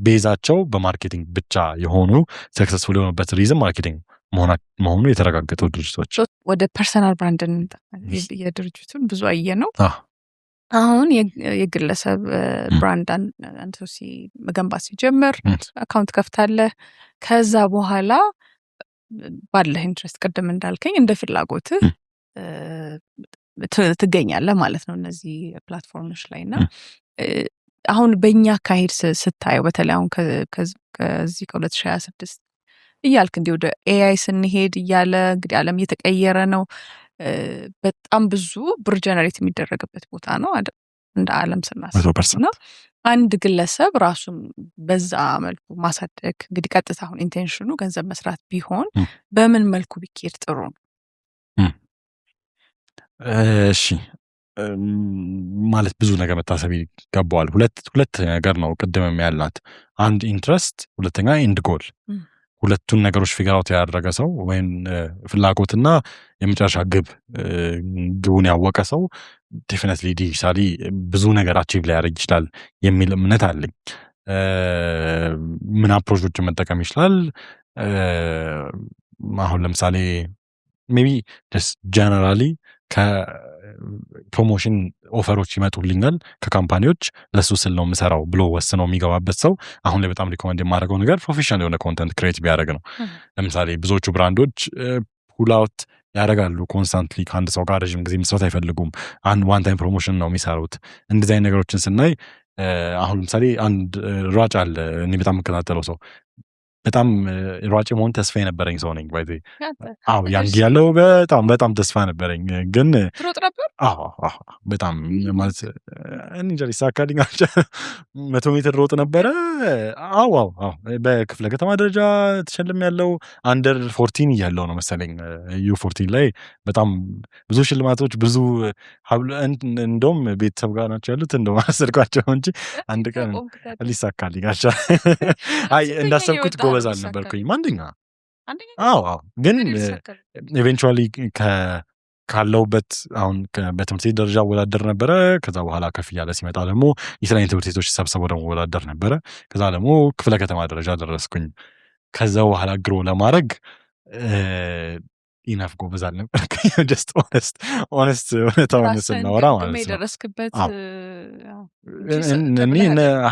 S1: ቤዛቸው በማርኬቲንግ ብቻ የሆኑ ሰክሰስፉል የሆኑበት ሪዝን ማርኬቲንግ መሆኑ የተረጋገጠው ድርጅቶች
S2: ወደ ፐርሰናል ብራንድን የድርጅቱን ብዙ አየ ነው አሁን የግለሰብ ብራንድ አንተ መገንባት ሲጀምር አካውንት ከፍታለህ ከዛ በኋላ ባለህ ኢንትረስት ቀደም እንዳልከኝ እንደ ፍላጎትህ ትገኛለህ ማለት ነው እነዚህ ፕላትፎርሞች ላይና አሁን በእኛ አካሄድ ስታየው በተለይ አሁን ከዚህ ከ2026 እያልክ እንዲህ ወደ ኤአይ ስንሄድ እያለ እንግዲህ ዓለም እየተቀየረ ነው በጣም ብዙ ብር ጀነሬት የሚደረግበት ቦታ ነው እንደ ዓለም ስናስበው አንድ ግለሰብ ራሱን በዛ መልኩ ማሳደግ እንግዲህ ቀጥታ አሁን ኢንቴንሽኑ ገንዘብ መስራት ቢሆን በምን መልኩ ቢኬድ ጥሩ ነው
S1: እሺ ማለት ብዙ ነገር መታሰብ ይገባዋል ሁለት ነገር ነው ቅድም ያልናት አንድ ኢንትረስት ሁለተኛ ኤንድ ጎል ሁለቱን ነገሮች ፊገር አውት ያደረገ ሰው ወይም ፍላጎትና የመጨረሻ ግቡን ያወቀ ሰው ዴፊኒትሊ ዲጂታሊ ብዙ ነገር አቺቭ ሊያደርግ ይችላል የሚል እምነት አለኝ ምን አፕሮቾችን መጠቀም ይችላል አሁን ለምሳሌ ሜቢ ጀስት ጀነራሊ ከፕሮሞሽን ኦፈሮች ይመጡልኛል ከካምፓኒዎች ለሱ ስል ነው የምሰራው ብሎ ወስነው የሚገባበት ሰው አሁን ላይ በጣም ሪኮመንድ የማደርገው ነገር ፕሮፌሽናል የሆነ ኮንተንት ክሬት ቢያደርግ ነው ለምሳሌ ብዙዎቹ ብራንዶች ፑል አውት ያደርጋሉ ኮንስታንትሊ ከአንድ ሰው ጋር ረዥም ጊዜ መስራት አይፈልጉም ዋን ታይም ፕሮሞሽን ነው የሚሰሩት እንደዚህ አይነት ነገሮችን ስናይ አሁን ለምሳሌ አንድ ሯጭ አለ እኔ በጣም የምከታተለው ሰው በጣም ሯጭ መሆን ተስፋ የነበረኝ ሰው ነኝ ባይዘ ያን ያለው በጣም ተስፋ ነበረኝ ግን
S2: ትሮጥ ነበር
S1: በጣም ማለት እንጀሪ ሳካዲንግ 100 ሜትር ሮጥ ነበረ በክፍለ ከተማ ደረጃ ተሸልም ያለው አንደር 14 ያለው ነው መሰለኝ U14 ላይ በጣም ብዙ ሽልማቶች ብዙ እንደውም ቤተሰብ ጋር ናቸው ያሉት እንደውም አስርኳቸው እንጂ አንድ ቀን ሊሳካልኝ አይ እንዳሰብኩት ጎበዝ አልነበርኩኝ አንደኛ ግን ኢቨንቹዋሊ ካለውበት አሁን በትምህርት ቤት ደረጃ ወላደር ነበረ ከዛ በኋላ ከፍ ያለ ሲመጣ ደግሞ የስራዬን ትምህርት ቤቶች ሰብስበው ደግሞ ወላደር ነበረ ከዛ ደግሞ ክፍለ ከተማ ደረጃ ደረስኩኝ ከዛ በኋላ ግሮ ለማድረግ ኢናፍ ጎበዝ አልነበርኩኝ just honest እውነታውን ስናወራ ማለት ነው
S2: ደረስክበት
S1: እኔ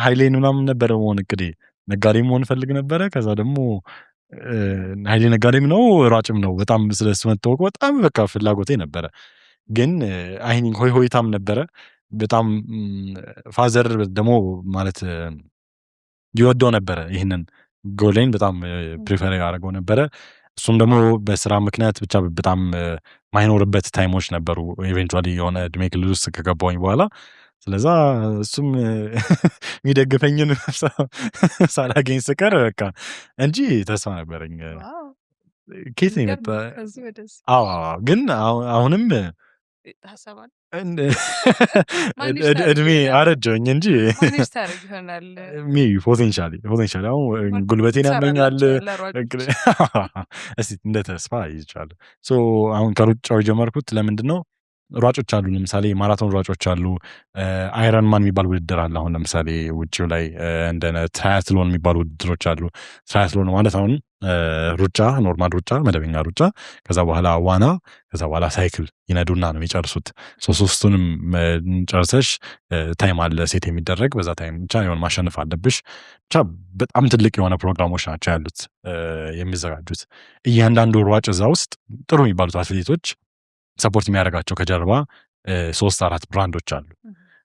S1: ኃይሌን ምናምን ነበረ መሆን እንግዲህ ነጋዴ መሆን ፈልግ ነበረ ከዛ ደግሞ ኃይሌ ነጋዴም ነው ሯጭም ነው በጣም ስለሱ መታወቅ በጣም በቃ ፍላጎቴ ነበረ ግን አይኒን ሆይታም ነበረ በጣም ፋዘር ደግሞ ማለት ይወደው ነበረ ይሄንን ጎሌን በጣም ፕሪፈር ያደርገው ነበረ እሱም ደግሞ በስራ ምክንያት ብቻ በጣም ማይኖርበት ታይሞች ነበሩ ኢቨንቹዋሊ የሆነ እድሜ ክልል ውስጥ ከገባሁኝ በኋላ ስለዛ እሱም የሚደግፈኝን ሳላገኝ ስቀር በቃ እንጂ ተስፋ ነበረኝ ኬት ነው የመጣ ግን አሁንም እድሜ አረጀኝ እንጂ ፖቴንሻሊ አሁን ጉልበቴን ያመኛል እስቲ እንደ ተስፋ ይቻላል አሁን ከሩጫው ጀመርኩት ለምንድን ነው ሯጮች አሉ ለምሳሌ ማራቶን ሯጮች አሉ አይረን ማን የሚባል ውድድር አለ አሁን ለምሳሌ ውጪው ላይ እንደነ ትራያትሎን የሚባሉ ውድድሮች አሉ ትራያትሎን ማለት አሁን ሩጫ ኖርማል ሩጫ መደበኛ ሩጫ ከዛ በኋላ ዋና ከዛ በኋላ ሳይክል ይነዱና ነው የሚጨርሱት ሶስቱንም ጨርሰሽ ታይም አለ ሴት የሚደረግ በዛ ታይም ብቻ የሆነ ማሸነፍ አለብሽ ብቻ በጣም ትልቅ የሆነ ፕሮግራሞች ናቸው ያሉት የሚዘጋጁት እያንዳንዱ ሯጭ እዛ ውስጥ ጥሩ የሚባሉት አትሌቶች ሰፖርት የሚያደርጋቸው ከጀርባ 3-4 ብራንዶች አሉ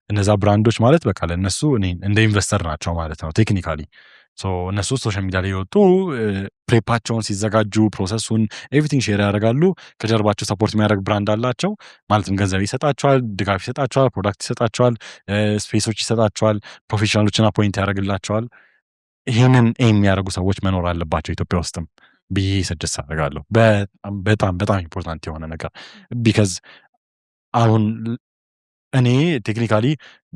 S1: እነዛ ብራንዶች ማለት በቃ ለነሱ እንደ ኢንቨስተር ናቸው ማለት ነው ቴክኒካሊ እነሱ ሶሻል ሚዲያ ላይ የወጡ ፕሬፓቸውን ሲዘጋጁ ፕሮሰሱን ኤቭሪቲንግ ሼር ያደርጋሉ ከጀርባቸው ሰፖርት የሚያደርግ ብራንድ አላቸው ማለትም ገንዘብ ይሰጣቸዋል ድጋፍ ይሰጣቸዋል ፕሮዳክት ይሰጣቸዋል ስፔሶች ይሰጣቸዋል ፕሮፌሽናሎችን አፖይንት ያደርግላቸዋል ይህንን የሚያደርጉ ሰዎች መኖር አለባቸው ኢትዮጵያ ውስጥም ብዬ ሰጀስት አደርጋለሁ በጣም ኢምፖርታንት የሆነ ነገር ቢካዝ አሁን እኔ ቴክኒካሊ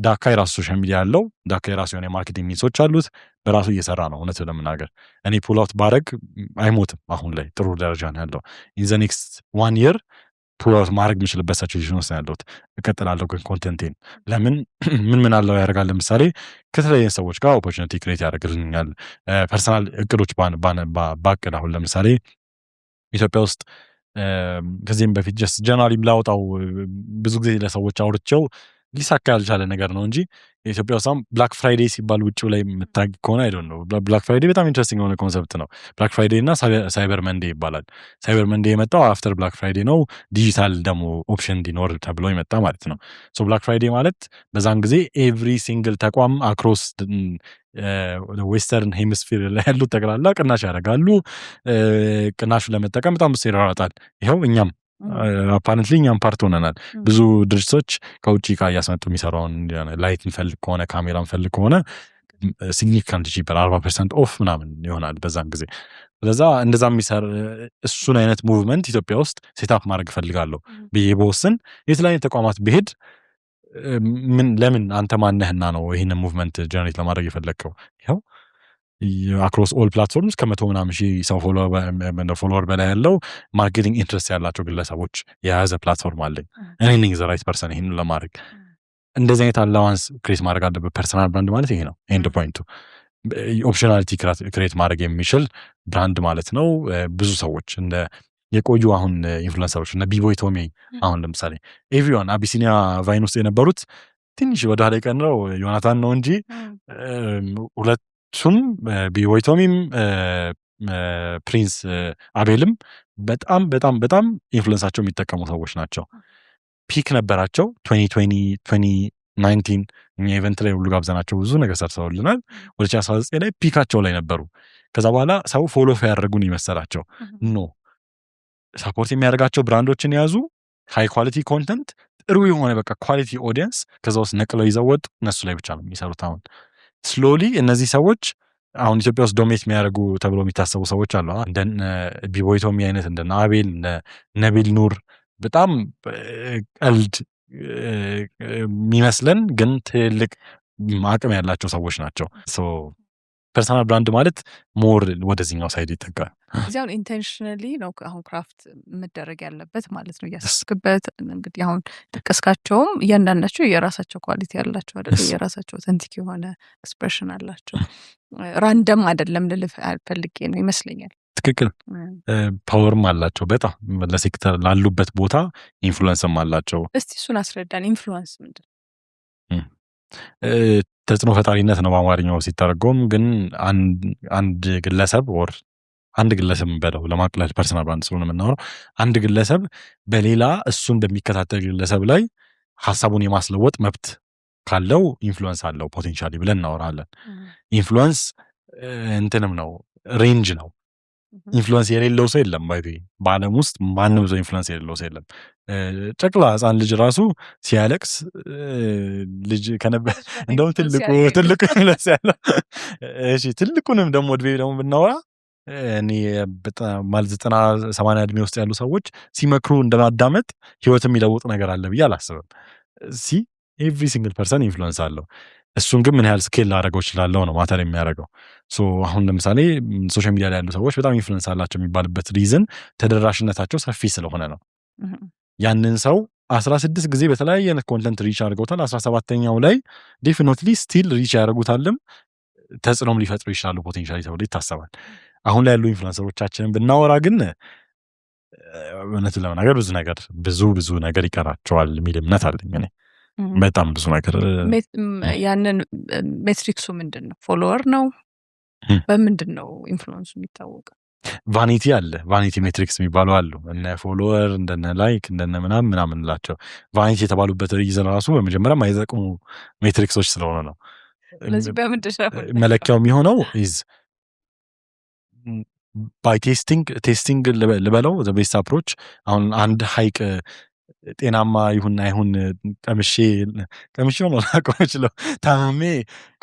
S1: ዳካ የራሱ ሶሻል ሚዲያ ያለው ዳካ የራሱ የሆነ የማርኬቲንግ ሚንሶች አሉት በራሱ እየሰራ ነው እውነት ለመናገር እኔ ፑል አውት ባረግ አይሞትም አሁን ላይ ጥሩ ደረጃ ነው ያለው ኢን ዘ ኔክስት 1 year ፑል አውት ማድረግ የምችልበት ሲቹዌሽን ውስጥ ያለሁት እቀጥላለሁ ግን ኮንቴንቴን ለምን ምን አለው ያደርጋል ለምሳሌ ከተለያዩ ሰዎች ጋር ኦፖርቹኒቲ ክሬት ያደርግልኛል ፐርሰናል እቅዶች ባቅድ አሁን ለምሳሌ ኢትዮጵያ ውስጥ ከዚህም በፊት ጀስት ጀነራሊ ላውጣው ብዙ ጊዜ ለሰዎች አውርቼው ሊሳካ ያልቻለ ነገር ነው እንጂ የኢትዮጵያ ውስጥ ብላክ ፍራይዴይ ሲባል ውጭው ላይ የምታውቂ ከሆነ አይዶን ነው ብላክ ፍራይዴይ በጣም ኢንትረስቲንግ የሆነ ኮንሰፕት ነው ብላክ ፍራይዴይ እና ሳይበር መንዴ ይባላል ሳይበር መንዴ የመጣው አፍተር ብላክ ፍራይዴይ ነው ዲጂታል ደግሞ ኦፕሽን እንዲኖር ተብሎ የመጣ ማለት ነው ሶ ብላክ ፍራይዴይ ማለት በዛን ጊዜ ኤቭሪ ሲንግል ተቋም አክሮስ ዌስተርን ሄሚስፌር ላይ ያሉት ጠቅላላ ቅናሽ ያደርጋሉ ቅናሹ ለመጠቀም በጣም ብዙ ይራራጣል ይኸው እኛም አፓረንትሊ እኛም ፓርት ሆነናል ብዙ ድርጅቶች ከውጭ ዕቃ እያስመጡ የሚሰራውን ላይት እንፈልግ ከሆነ ካሜራ እንፈልግ ከሆነ ሲግኒፊካንት ቺፐር 40% ኦፍ ምናምን ይሆናል በዛን ጊዜ ስለዛ እንደዛ የሚሰር እሱን አይነት ሙቭመንት ኢትዮጵያ ውስጥ ሴታፕ ማድረግ እፈልጋለሁ ብዬ በወስን የተለያዩ ተቋማት ብሄድ ለምን አንተ ማነህና ነው ይሄንን ሙቭመንት ጀነሬት ለማድረግ የፈለግከው ይኸው አክሮስ ኦል ፕላትፎርምስ ከመቶ ምናምን ሺህ ሰው ፎሎወር በላይ ያለው ማርኬቲንግ ኢንትረስት ያላቸው ግለሰቦች የያዘ ፕላትፎርም አለኝ እኔ ነኝ ዘ ራይት ፐርሰን ይሄንን ለማድረግ እንደዚህ አይነት አላዋንስ ክሬት ማድረግ አለበት ፐርሰናል ብራንድ ማለት ይሄ ነው ኤንድ ፖይንቱ ኦፕሽናሊቲ ክሬት ማድረግ የሚችል ብራንድ ማለት ነው ብዙ ሰዎች እንደ የቆዩ አሁን ኢንፍሉዌንሰሮች እና ቢቦይ ቶሚ አሁን ለምሳሌ ኤቭሪዋን አቢሲኒያ ቫይን ውስጥ የነበሩት ትንሽ ወደ ኋላ የቀረው ዮናታን ነው እንጂ ሁለቱም ቢቦይ ቶሚም ፕሪንስ አቤልም በጣም በጣም በጣም ኢንፍሉዌንሳቸው የሚጠቀሙ ሰዎች ናቸው ፒክ ነበራቸው 2019 ኢቨንት ላይ ሁሉ ጋብዘናቸው ብዙ ነገር ሰርተውልናል 2019 ላይ ፒካቸው ላይ ነበሩ ከዛ በኋላ ሰው ፎሎ ያደረጉን ይመሰላቸው ኖ ሳፖርት የሚያደርጋቸው ብራንዶችን ያዙ ሃይ ኳሊቲ ኮንተንት ጥሩ የሆነ በቃ ኳሊቲ ኦዲየንስ ከዛ ውስጥ ነቅለው ይዘወጡ እነሱ ላይ ብቻ ነው የሚሰሩት አሁን ስሎሊ እነዚህ ሰዎች አሁን ኢትዮጵያ ውስጥ ዶሜት የሚያደርጉ ተብሎ የሚታሰቡ ሰዎች አሉ እንደነ ቢቦይ ቶሚ አይነት እንደነ አቤል ነቢል ኑር በጣም ቀልድ የሚመስለን ግን ትልቅ አቅም ያላቸው ሰዎች ናቸው ፐርሰናል ብራንድ ማለት ሞር ወደዚህኛው ሳይድ ይጠጋል
S2: እዚያውን ኢንቴንሽናሊ ነው አሁን ክራፍት መደረግ ያለበት ማለት ነው እያስክበት እንግዲህ አሁን ጠቀስካቸውም እያንዳንዳቸው የራሳቸው ኳሊቲ ያላቸው አይደል የራሳቸው ኦተንቲክ የሆነ ኤክስፕሬሽን አላቸው ራንደም አይደለም ልልፍ ፈልጌ ነው ይመስለኛል
S1: ትክክል ፓወርም አላቸው በጣም ለሴክተር ላሉበት ቦታ ኢንፍሉዌንስም አላቸው
S2: እስቲ እሱን አስረዳን ኢንፍሉዌንስ ምንድን
S1: ተጽዕኖ ፈጣሪነት ነው በአማርኛው ሲተረጎም ግን አንድ ግለሰብ ወር አንድ ግለሰብ በለው ለማቅለል ፐርሰናል ብራንድ ስለሆነ የምናወራው አንድ ግለሰብ በሌላ እሱን በሚከታተል ግለሰብ ላይ ሐሳቡን የማስለወጥ መብት ካለው ኢንፍሉዌንስ አለው ፖቴንሻሊ ብለን እናወራለን ኢንፍሉዌንስ እንትንም ነው ሬንጅ ነው ኢንፍሉዌንስ የሌለው ሰው የለም በዓለም ውስጥ ማንም ሰው ኢንፍሉዌንስ የሌለው ሰው የለም ጨቅላ ህፃን ልጅ ራሱ ሲያለቅስ ልጅ ከነበር እንደውም ትልቁ ኢንፍሉዌንስ ያለው እሺ ትልቁንም ደግሞ እድሜ ደግሞ ብናወራ እኔ በጣም ማለት 90-80 እድሜ ውስጥ ያሉ ሰዎች ሲመክሩ እንደማዳመጥ ህይወት የሚለውጥ ነገር አለ ብዬ አላስብም ኤቭሪ ሲንግል ፐርሰን ኢንፍሉዌንስ አለው እሱን ግን ምን ያህል ስኬል ላደረገው ይችላለው ነው ማተር የሚያደርገው አሁን ለምሳሌ ሶሻል ሚዲያ ላይ ያሉ ሰዎች በጣም ኢንፍሉዌንስ አላቸው የሚባልበት ሪዝን ተደራሽነታቸው ሰፊ ስለሆነ ነው ያንን ሰው 16 ጊዜ በተለያየ አይነት ኮንተንት ሪች አድርገውታል 17ኛው ላይ ዴፊኒትሊ ስቲል ሪች ያደርጉታልም ተጽዕኖም ሊፈጥሩ ይችላሉ ፖቴንሻሊ ተብሎ ይታሰባል አሁን ላይ ያሉ ኢንፍሉዌንሰሮቻችንን ብናወራ ግን እውነቱን ለመናገር ብዙ ነገር ይቀራቸዋል የሚል እምነት አለኝ እኔ በጣም ብዙ ነገር
S2: ያንን ሜትሪክሱ ምንድን ነው ፎሎወር ነው በምንድን ነው ኢንፍሉዌንሱ የሚታወቀው
S1: ቫኒቲ አለ ቫኒቲ ሜትሪክስ የሚባሉ አሉ እነ ፎሎወር እንደነ ላይክ እንደነ ምናምን ላቸው ቫኒቲ የተባሉበት ሪዝን ራሱ በመጀመሪያ ማይጠቅሙ ሜትሪክሶች ስለሆነ ነው
S2: ስለዚህ በምንድን ነው
S1: መለኪያው የሚሆነው ኢዝ ባይ ቴስቲንግ ልበለው ዘ ቤስት አፕሮች አሁን አንድ ሀይቅ ጤናማ ይሁን አይሁን ቀምሼ ነው ላቀው ይችላል ታሜ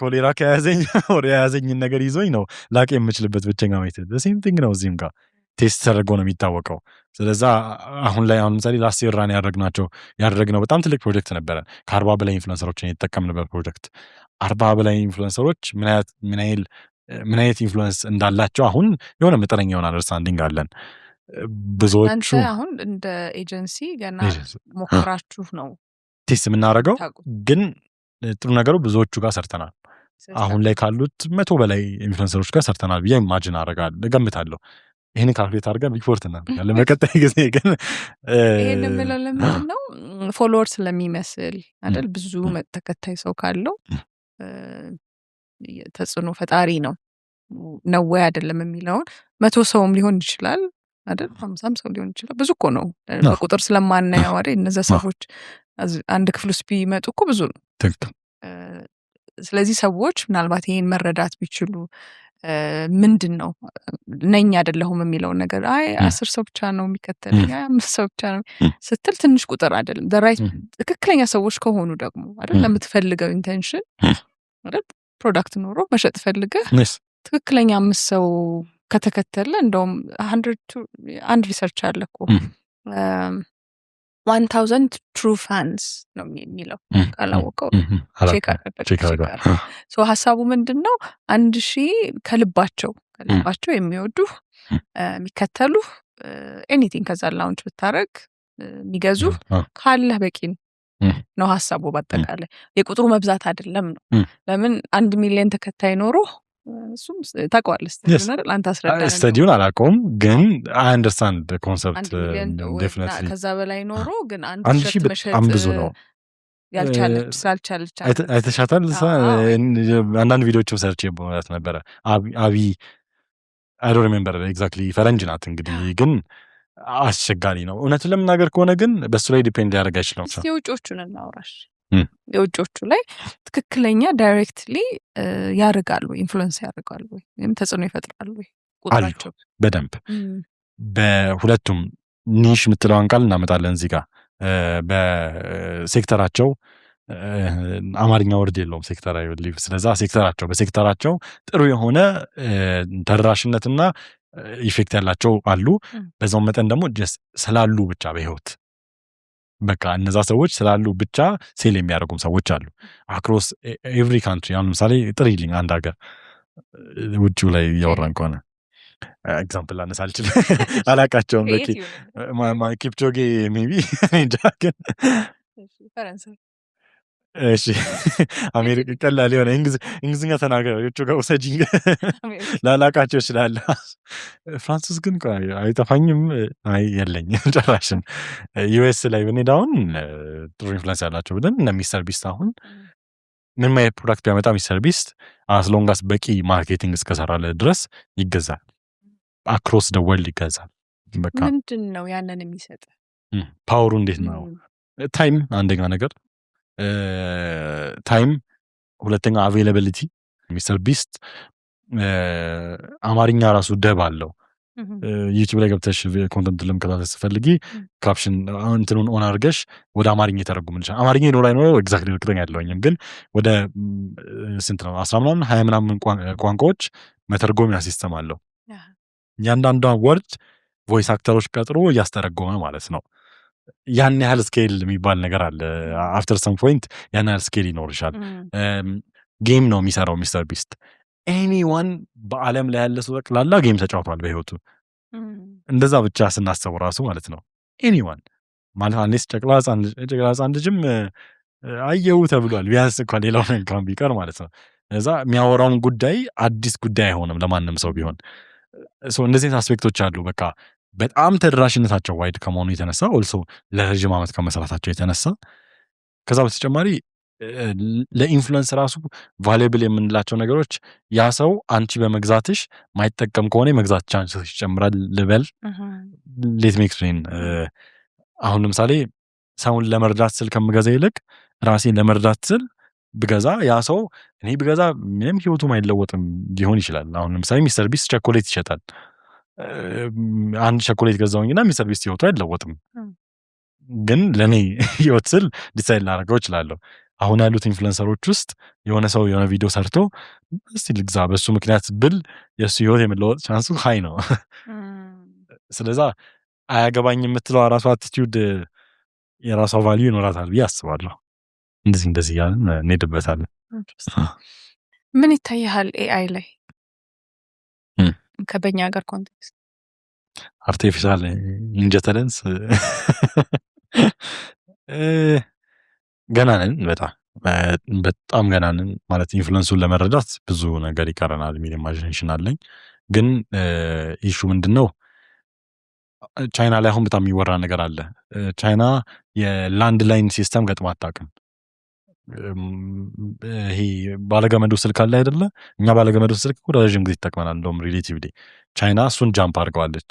S1: ኮሌራ ከያዘኝ ወር ያዘኝን ነገር ይዞኝ ነው ላቀ የምችልበት ብቸኛ ሜትድ the same thing ነው እዚህም ጋር ቴስት ተደርጎ ነው የሚታወቀው ስለዛ አሁን ላይ አሁን ምሳሌ ላስት ይር ራን ያደረግነው በጣም ትልቅ ፕሮጀክት ነበረ። ከ40 በላይ ኢንፍሉዌንሰሮችን የተጠቀምንበት ፕሮጀክት 40 በላይ ኢንፍሉዌንሰሮች ምን አይነት ኢንፍሉዌንስ እንዳላቸው አሁን የሆነ መጠነኛ የሆነ አንደርስታንዲንግ አለን። ብዙዎቹ
S2: አሁን እንደ ኤጀንሲ ገና ሞክራችሁ ነው
S1: ቴስት የምናደርገው፣ ግን ጥሩ ነገሩ ብዙዎቹ ጋር ሰርተናል። አሁን ላይ ካሉት 100 በላይ ኢንፍሉዌንሰሮች ጋር ሰርተናል ብዬ ኢማጂን እገምታለሁ። ይህን ካልኩሌት አድርገን ሪፖርት እናደርጋለን በቀጣይ ጊዜ። ግን
S2: ይህን የምለው ለምንድን ነው ፎሎወር ስለሚመስል አይደል? ብዙ ተከታይ ሰው ካለው ተጽዕኖ ፈጣሪ ነው ወይ አይደለም የሚለውን 100 ሰውም ሊሆን ይችላል አይደል? 50 ሰው ሊሆን ይችላል። ብዙ እኮ ነው በቁጥር ስለማናየው አይደል? እነዛ ሰዎች አንድ ክፍል ውስጥ ቢመጡ እኮ ብዙ ነው። ስለዚህ ሰዎች ምናልባት ይሄን መረዳት ቢችሉ ምንድን ነው ነኝ አይደለሁም የሚለውን ነገር 10 ሰው ብቻ ነው የሚከተለኝ 5 ሰው ብቻ ነው ስትል ትንሽ ቁጥር አይደለም። ራይት ትክክለኛ ሰዎች ከሆኑ ደግሞ አይደል ለምትፈልገው ኢንቴንሽን አይደል ፕሮዳክት ኖሮ መሸጥ ፈልገህ ትክክለኛ 5 ሰው ከተከተለ እንደውም 100 ሪሰርች አለ እኮ 1000 true fans ነው የሚለው ካላወቀው ቼክ አድርገው። ሶ ሀሳቡ ምንድነው 1000 ከልባቸው የሚወዱ የሚከተሉ ኤኒቲንግ ከዛ ላውንች ብታረግ የሚገዙ ካለ በቂ ነው ሀሳቡ። በአጠቃላይ የቁጥሩ መብዛት አይደለም ነው። ለምን 1 ሚሊዮን ተከታይ ኖሮ እሱም ታውቀዋለህ ስተዲውን አንተ አስረዳኝ።
S1: ስተዲውን አላውቀውም ግን አይ አንደርስታንድ ኮንሰፕት ዴፊኒትሊ።
S2: ከዛ በላይ ኖሮ ግን አንድ ሺህ በጣም
S1: ብዙ ነው።
S2: ስላልቻለች
S1: አይተሻታል? አንዳንድ ቪዲዮዎችም ሰርች በማለት ነበረ። አቢ አይ ዶንት ሪሜምበር ኤግዛክትሊ ፈረንጅ ናት እንግዲህ፣ ግን አስቸጋሪ ነው እውነቱን ለመናገር ከሆነ። ግን በሱ ላይ ዲፔንድ ያደርግ አይችልም።
S2: የውጮቹን እናውራሽ። የውጮቹ ላይ ትክክለኛ ዳይሬክትሊ ያርጋሉ ኢንፍሉዌንስ ያርጋሉ ወይም ተጽዕኖ ይፈጥራሉ ቁጥራቸው
S1: በደንብ በሁለቱም ኒሽ የምትለውን ቃል እናመጣለን እዚህ ጋር። በሴክተራቸው አማርኛ ወርድ የለውም ሴክተር አይወልም። ስለዛ በሴክተራቸው ጥሩ የሆነ ተደራሽነትና ኢፌክት ያላቸው አሉ። በዛው መጠን ደግሞ ስላሉ ብቻ በህይወት በቃ እነዛ ሰዎች ስላሉ ብቻ ሴል የሚያደርጉም ሰዎች አሉ አክሮስ ኤቭሪ ካንትሪ። አሁን ለምሳሌ ጥሪልኝ አንድ ሀገር ውጭው ላይ እያወራን ከሆነ ኤግዛምፕል ላነሳ አልችልም፣ አላቃቸውም። ኪፕቾጌ ሜቢ እንጃ፣ ግን እሺ አሜሪካ ቀላል የሆነ እንግሊዝኛ ተናጋሪዎቹ ጋር ወሰጂኝ ላላቃቸው ይችላል። ፍራንሲስ ግን አይጠፋኝም፣ የለኝም ጭራሽን። ዩኤስ ላይ ብንሄድ አሁን ጥሩ ኢንፍሉዌንስ ያላቸው ብለን እነ ሚስተር ቢስት አሁን ምን ማየት ፕሮዳክት ቢያመጣ ሚስተር ቢስት አስሎንጋስ በቂ ማርኬቲንግ እስከሰራለ ድረስ ይገዛል። አክሮስ ደ ወርልድ ይገዛል። በቃ
S2: ምንድን ነው ያንን የሚሰጥ
S1: ፓወሩ እንዴት ነው? ታይም አንደኛ ነገር ታይም፣ ሁለተኛ አቬይላቢሊቲ። ሚስተር ቢስት አማርኛ ራሱ ደብ አለው። ዩቲዩብ ላይ ገብተሽ ኮንተንት ለመከታተል ስትፈልጊ ካፕሽን እንትኑን ኦን አድርገሽ ወደ አማርኛ የተረጉምልሻል። አማርኛ ይኖር አይኖር ኤግዛክትሊ እርግጠኛ አይደለሁም፣ ግን ወደ ስንት ነው 10 ምናምን 20 ምናምን ቋንቋዎች መተርጎሚያ ሲስተም አለው። እያንዳንዷን ወርድ ቮይስ አክተሮች ቀጥሮ እያስተረጎመ ማለት ነው። ያን ያህል ስኬል የሚባል ነገር አለ። አፍተር ሰም ፖይንት ያን ያህል ስኬል ይኖርሻል። ጌም ነው የሚሰራው ሚስተር ቢስት። ኤኒዋን በአለም ላይ ያለ ሰው ጠቅላላ ጌም ተጫውቷል በህይወቱ። እንደዛ ብቻ ስናስበው ራሱ ማለት ነው ኤኒዋን ማለት አንዴስ ጨቅላ ህጻን ልጅም አየው ተብሏል። ቢያንስ እንኳን ሌላው እንኳን ቢቀር ማለት ነው። እዛ የሚያወራውን ጉዳይ አዲስ ጉዳይ አይሆንም ለማንም ሰው ቢሆን። እንደዚህ አስፔክቶች አሉ። በቃ በጣም ተደራሽነታቸው ዋይድ ከመሆኑ የተነሳ ኦልሶ ለረጅም ዓመት ከመሰራታቸው የተነሳ ከዛ በተጨማሪ ለኢንፍሉዌንስ ራሱ ቫሉብል የምንላቸው ነገሮች ያ ሰው አንቺ በመግዛትሽ ማይጠቀም ከሆነ የመግዛት ቻንስ ይጨምራል ልበል። ሌት ሜክ ኤክስፕሌን። አሁን ለምሳሌ ሰውን ለመርዳት ስል ከምገዛ ይልቅ ራሴን ለመርዳት ስል ብገዛ ያ ሰው እኔ ብገዛ ምንም ህይወቱ ማይለወጥም ሊሆን ይችላል። አሁን ለምሳሌ ሚስተር ቢስት ቸኮሌት ይሸጣል። አንድ ቸኮሌት ገዛውኝና ሚስተር ቢስት ህይወቱ አይለወጥም፣ ግን ለኔ ህይወት ስል ዲሳይድ ላደርገው እችላለሁ። አሁን ያሉት ኢንፍሉዌንሰሮች ውስጥ የሆነ ሰው የሆነ ቪዲዮ ሰርቶ እስቲ ልግዛ በሱ ምክንያት ብል የሱ ህይወት የመለወጥ ቻንሱ ሃይ ነው። ስለዛ አያገባኝ የምትለው ራሷ አቲቲዩድ የራሷ ቫልዩ ይኖራታል ብዬ አስባለሁ። እንደዚህ እያልን እንሄድበታለን።
S2: ምን ይታያል ኤአይ ላይ ከበኛ ሀገር ኮንቴክስት?
S1: አርቲፊሻል ኢንጀተለንስ ገና ነን፣ በጣም ገና ነን ማለት ኢንፍሉዌንሱን ለመረዳት ብዙ ነገር ይቀረናል የሚል ኢማጂኔሽን አለኝ። ግን ኢሹ ምንድነው? ቻይና ላይ አሁን በጣም የሚወራ ነገር አለ። ቻይና የላንድ ላይን ሲስተም ገጥማ አታውቅም። ይሄ ባለገመዱ ስልክ አለ አይደለ? እኛ ባለገመዱ ስልክ እኮ ረዥም ጊዜ ይጠቅመናል። እንደውም ሪሌቲቭሊ ቻይና እሱን ጃምፕ አድርገዋለች።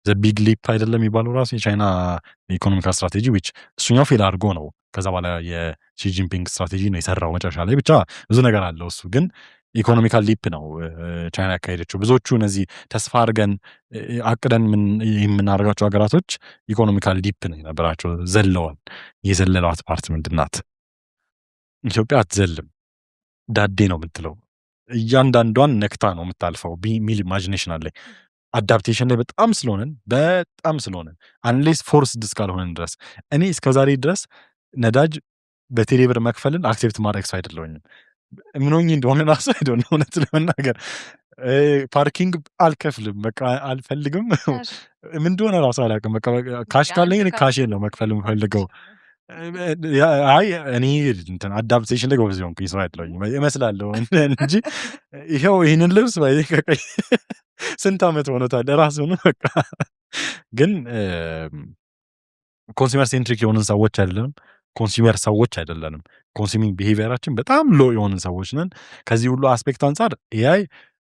S1: ዘ ቢግ ሊፕ አይደለም የሚባለው ራሱ የቻይና ኢኮኖሚካል ስትራቴጂ ዊች እሱኛው ፌል አድርጎ ነው። ከዛ በኋላ የሺጂንፒንግ ስትራቴጂ ነው የሰራው መጨረሻ ላይ። ብቻ ብዙ ነገር አለው እሱ። ግን ኢኮኖሚካል ሊፕ ነው ቻይና ያካሄደችው። ብዙዎቹ እነዚህ ተስፋ አድርገን አቅደን የምናደርጋቸው ሀገራቶች ኢኮኖሚካል ሊፕ ነው የነበራቸው፣ ዘለዋል። የዘለሏት ፓርት ምንድናት? ኢትዮጵያ አትዘልም፣ ዳዴ ነው የምትለው። እያንዳንዷን ነክታ ነው የምታልፈው ሚል ኢማጂኔሽን አለ። አዳፕቴሽን ላይ በጣም ስለሆነን አንሌስ ፎርስ ድስ ካልሆነን ድረስ እኔ እስከዛሬ ድረስ ነዳጅ በቴሌብር መክፈልን አክሴፕት ማድረግ ሰው አይደለሁኝም። ምኖኝ እንደሆነ ራሱ አይደለም። እውነት ለመናገር ፓርኪንግ አልከፍልም፣ በቃ አልፈልግም። ምን እንደሆነ ራሱ አላውቅም። በቃ ካሽ ካለኝ ካሽ ነው መክፈል የምፈልገው። አይ እኔ እንትን አዳፕቴሽን ላይ ጎበዝ ሆንኩኝ ሰው አይደለሁኝም እመስላለሁ እንጂ ይኸው ይህንን ልብስ ስንት ዓመት ሆኖታል ራሱ ነው። በቃ ግን ኮንሱመር ሴንትሪክ የሆንን ሰዎች አይደለንም፣ ኮንሱመር ሰዎች አይደለንም። ኮንሱሚንግ ቢሄቪየራችን በጣም ሎ የሆንን ሰዎች ነን። ከዚህ ሁሉ አስፔክት አንጻር ኤአይ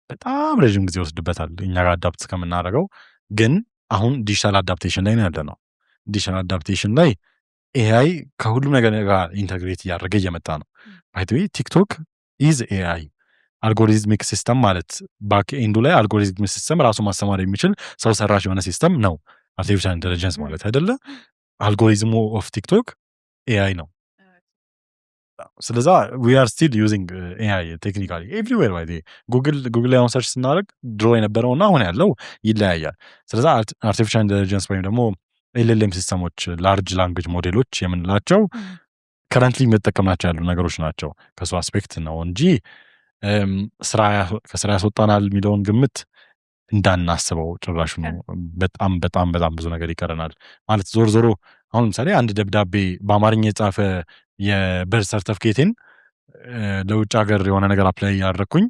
S1: በጣም ረዥም ጊዜ ወስድበታል እኛ ጋር አዳፕት እስከምናደርገው። ግን አሁን ዲጂታል አዳፕቴሽን ላይ ነው ያለ ነው። ዲጂታል አዳፕቴሽን ላይ ኤአይ ከሁሉም ነገር ጋር ኢንተግሬት እያደረገ እየመጣ ነው። ባይ ዘ ዌይ ቲክቶክ ኢዝ ኤአይ አልጎሪዝሚክ ሲስተም ማለት ባክ ኤንዱ ላይ አልጎሪዝሚክ ሲስተም ራሱ ማስተማር የሚችል ሰው ሰራሽ የሆነ ሲስተም ነው። አርቲፊሻል ኢንተለጀንስ ማለት አይደለ? አልጎሪዝሙ ኦፍ ቲክቶክ ኤአይ ነው። ስለዛ we are still using AI technically everywhere by the ጉግል ላይ ሰርች ስናደርግ ድሮ የነበረውና አሁን ያለው ይለያያል። ስለዛ አርቲፊሻል ኢንተለጀንስ ወይም ደግሞ ኤልኤልኤም ሲስተሞች ላርጅ ላንጉጅ ሞዴሎች የምንላቸው ከረንትሊ የሚጠቀምናቸው ያሉ ነገሮች ናቸው። ከሱ አስፔክት ነው እንጂ ከስራ ያስወጣናል የሚለውን ግምት እንዳናስበው ጭራሹ ነው። በጣም በጣም በጣም ብዙ ነገር ይቀረናል ማለት ዞሮ አሁን ለምሳሌ አንድ ደብዳቤ በአማርኛ የጻፈ የበርዝ ሰርተፍኬቴን ለውጭ ሀገር የሆነ ነገር አፕላይ ያደረኩኝ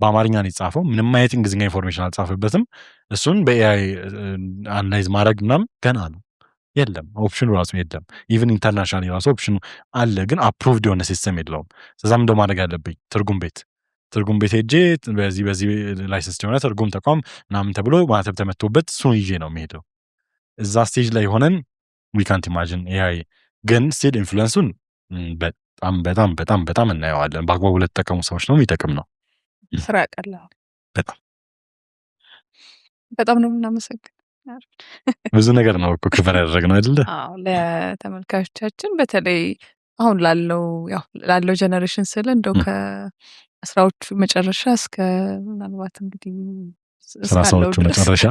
S1: በአማርኛ ነው የጻፈው። ምንም አይነት እንግሊዝኛ ኢንፎርሜሽን አልጻፈበትም። እሱን በኤአይ አናላይዝ ማድረግ ምናምን ገና ነው፣ የለም ኦፕሽኑ ራሱ የለም። ኢቭን ኢንተርናሽናል የራሱ ኦፕሽኑ አለ፣ ግን አፕሩቭድ የሆነ ሲስተም የለውም። ስለዛም እንደው ማድረግ ያለብኝ ትርጉም ቤት ሄጄ በዚህ ላይሰንስ የሆነ ትርጉም ተቋም ምናምን ተብሎ ማተብ ተመቶበት እሱን ይዤ ነው የሚሄደው። እዛ ስቴጅ ላይ ሆነን ዊ ካንት ኢማጂን ኤአይ ግን ስቲል ኢንፍሉዌንሱን በጣም በጣም በጣም በጣም እናየዋለን። በአግባቡ ለተጠቀሙ ሰዎች ነው የሚጠቅም ነው።
S2: ስራ ያቀላል።
S1: በጣም
S2: ነው የምናመሰግነው።
S1: ብዙ ነገር ነው እኮ ክፍል ያደረግነው አይደለ?
S2: አዎ፣ ለተመልካቾቻችን በተለይ አሁን ላለው ጀነሬሽን ስለ እንደው ከአስራዎቹ መጨረሻ እስከ ምናልባት እንግዲህ
S1: ሰላሳዎቹ መጨረሻ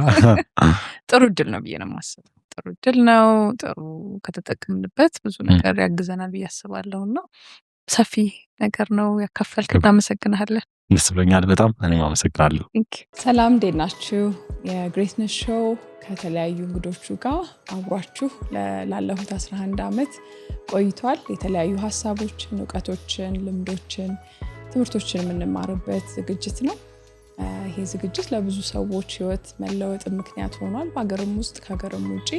S2: ጥሩ እድል ነው ብዬ ነው የማስበው። ጥሩ እድል ነው። ጥሩ ከተጠቀምንበት ብዙ ነገር ያግዘናል ብዬ አስባለሁ። እና ሰፊ ነገር ነው ያካፈልክ። እናመሰግናለን።
S1: ደስ ብሎኛል በጣም። እኔም አመሰግናለሁ።
S2: ሰላም፣ እንዴት ናችሁ? የግሬትነስ ሾው ከተለያዩ እንግዶቹ ጋር አብሯችሁ ላለፉት 11 ዓመት ቆይቷል። የተለያዩ ሀሳቦችን፣ እውቀቶችን፣ ልምዶችን፣ ትምህርቶችን የምንማርበት ዝግጅት ነው። ይሄ ዝግጅት ለብዙ ሰዎች ህይወት መለወጥ ምክንያት ሆኗል፣ በሀገርም ውስጥ ከሀገርም ውጪ።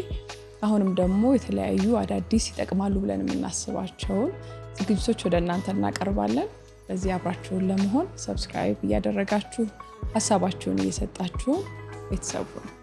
S2: አሁንም ደግሞ የተለያዩ አዳዲስ ይጠቅማሉ ብለን የምናስባቸውን ዝግጅቶች ወደ እናንተ እናቀርባለን። በዚህ አብራችሁን ለመሆን ሰብስክራይብ እያደረጋችሁ ሀሳባችሁን እየሰጣችሁ ቤተሰቡ ነው።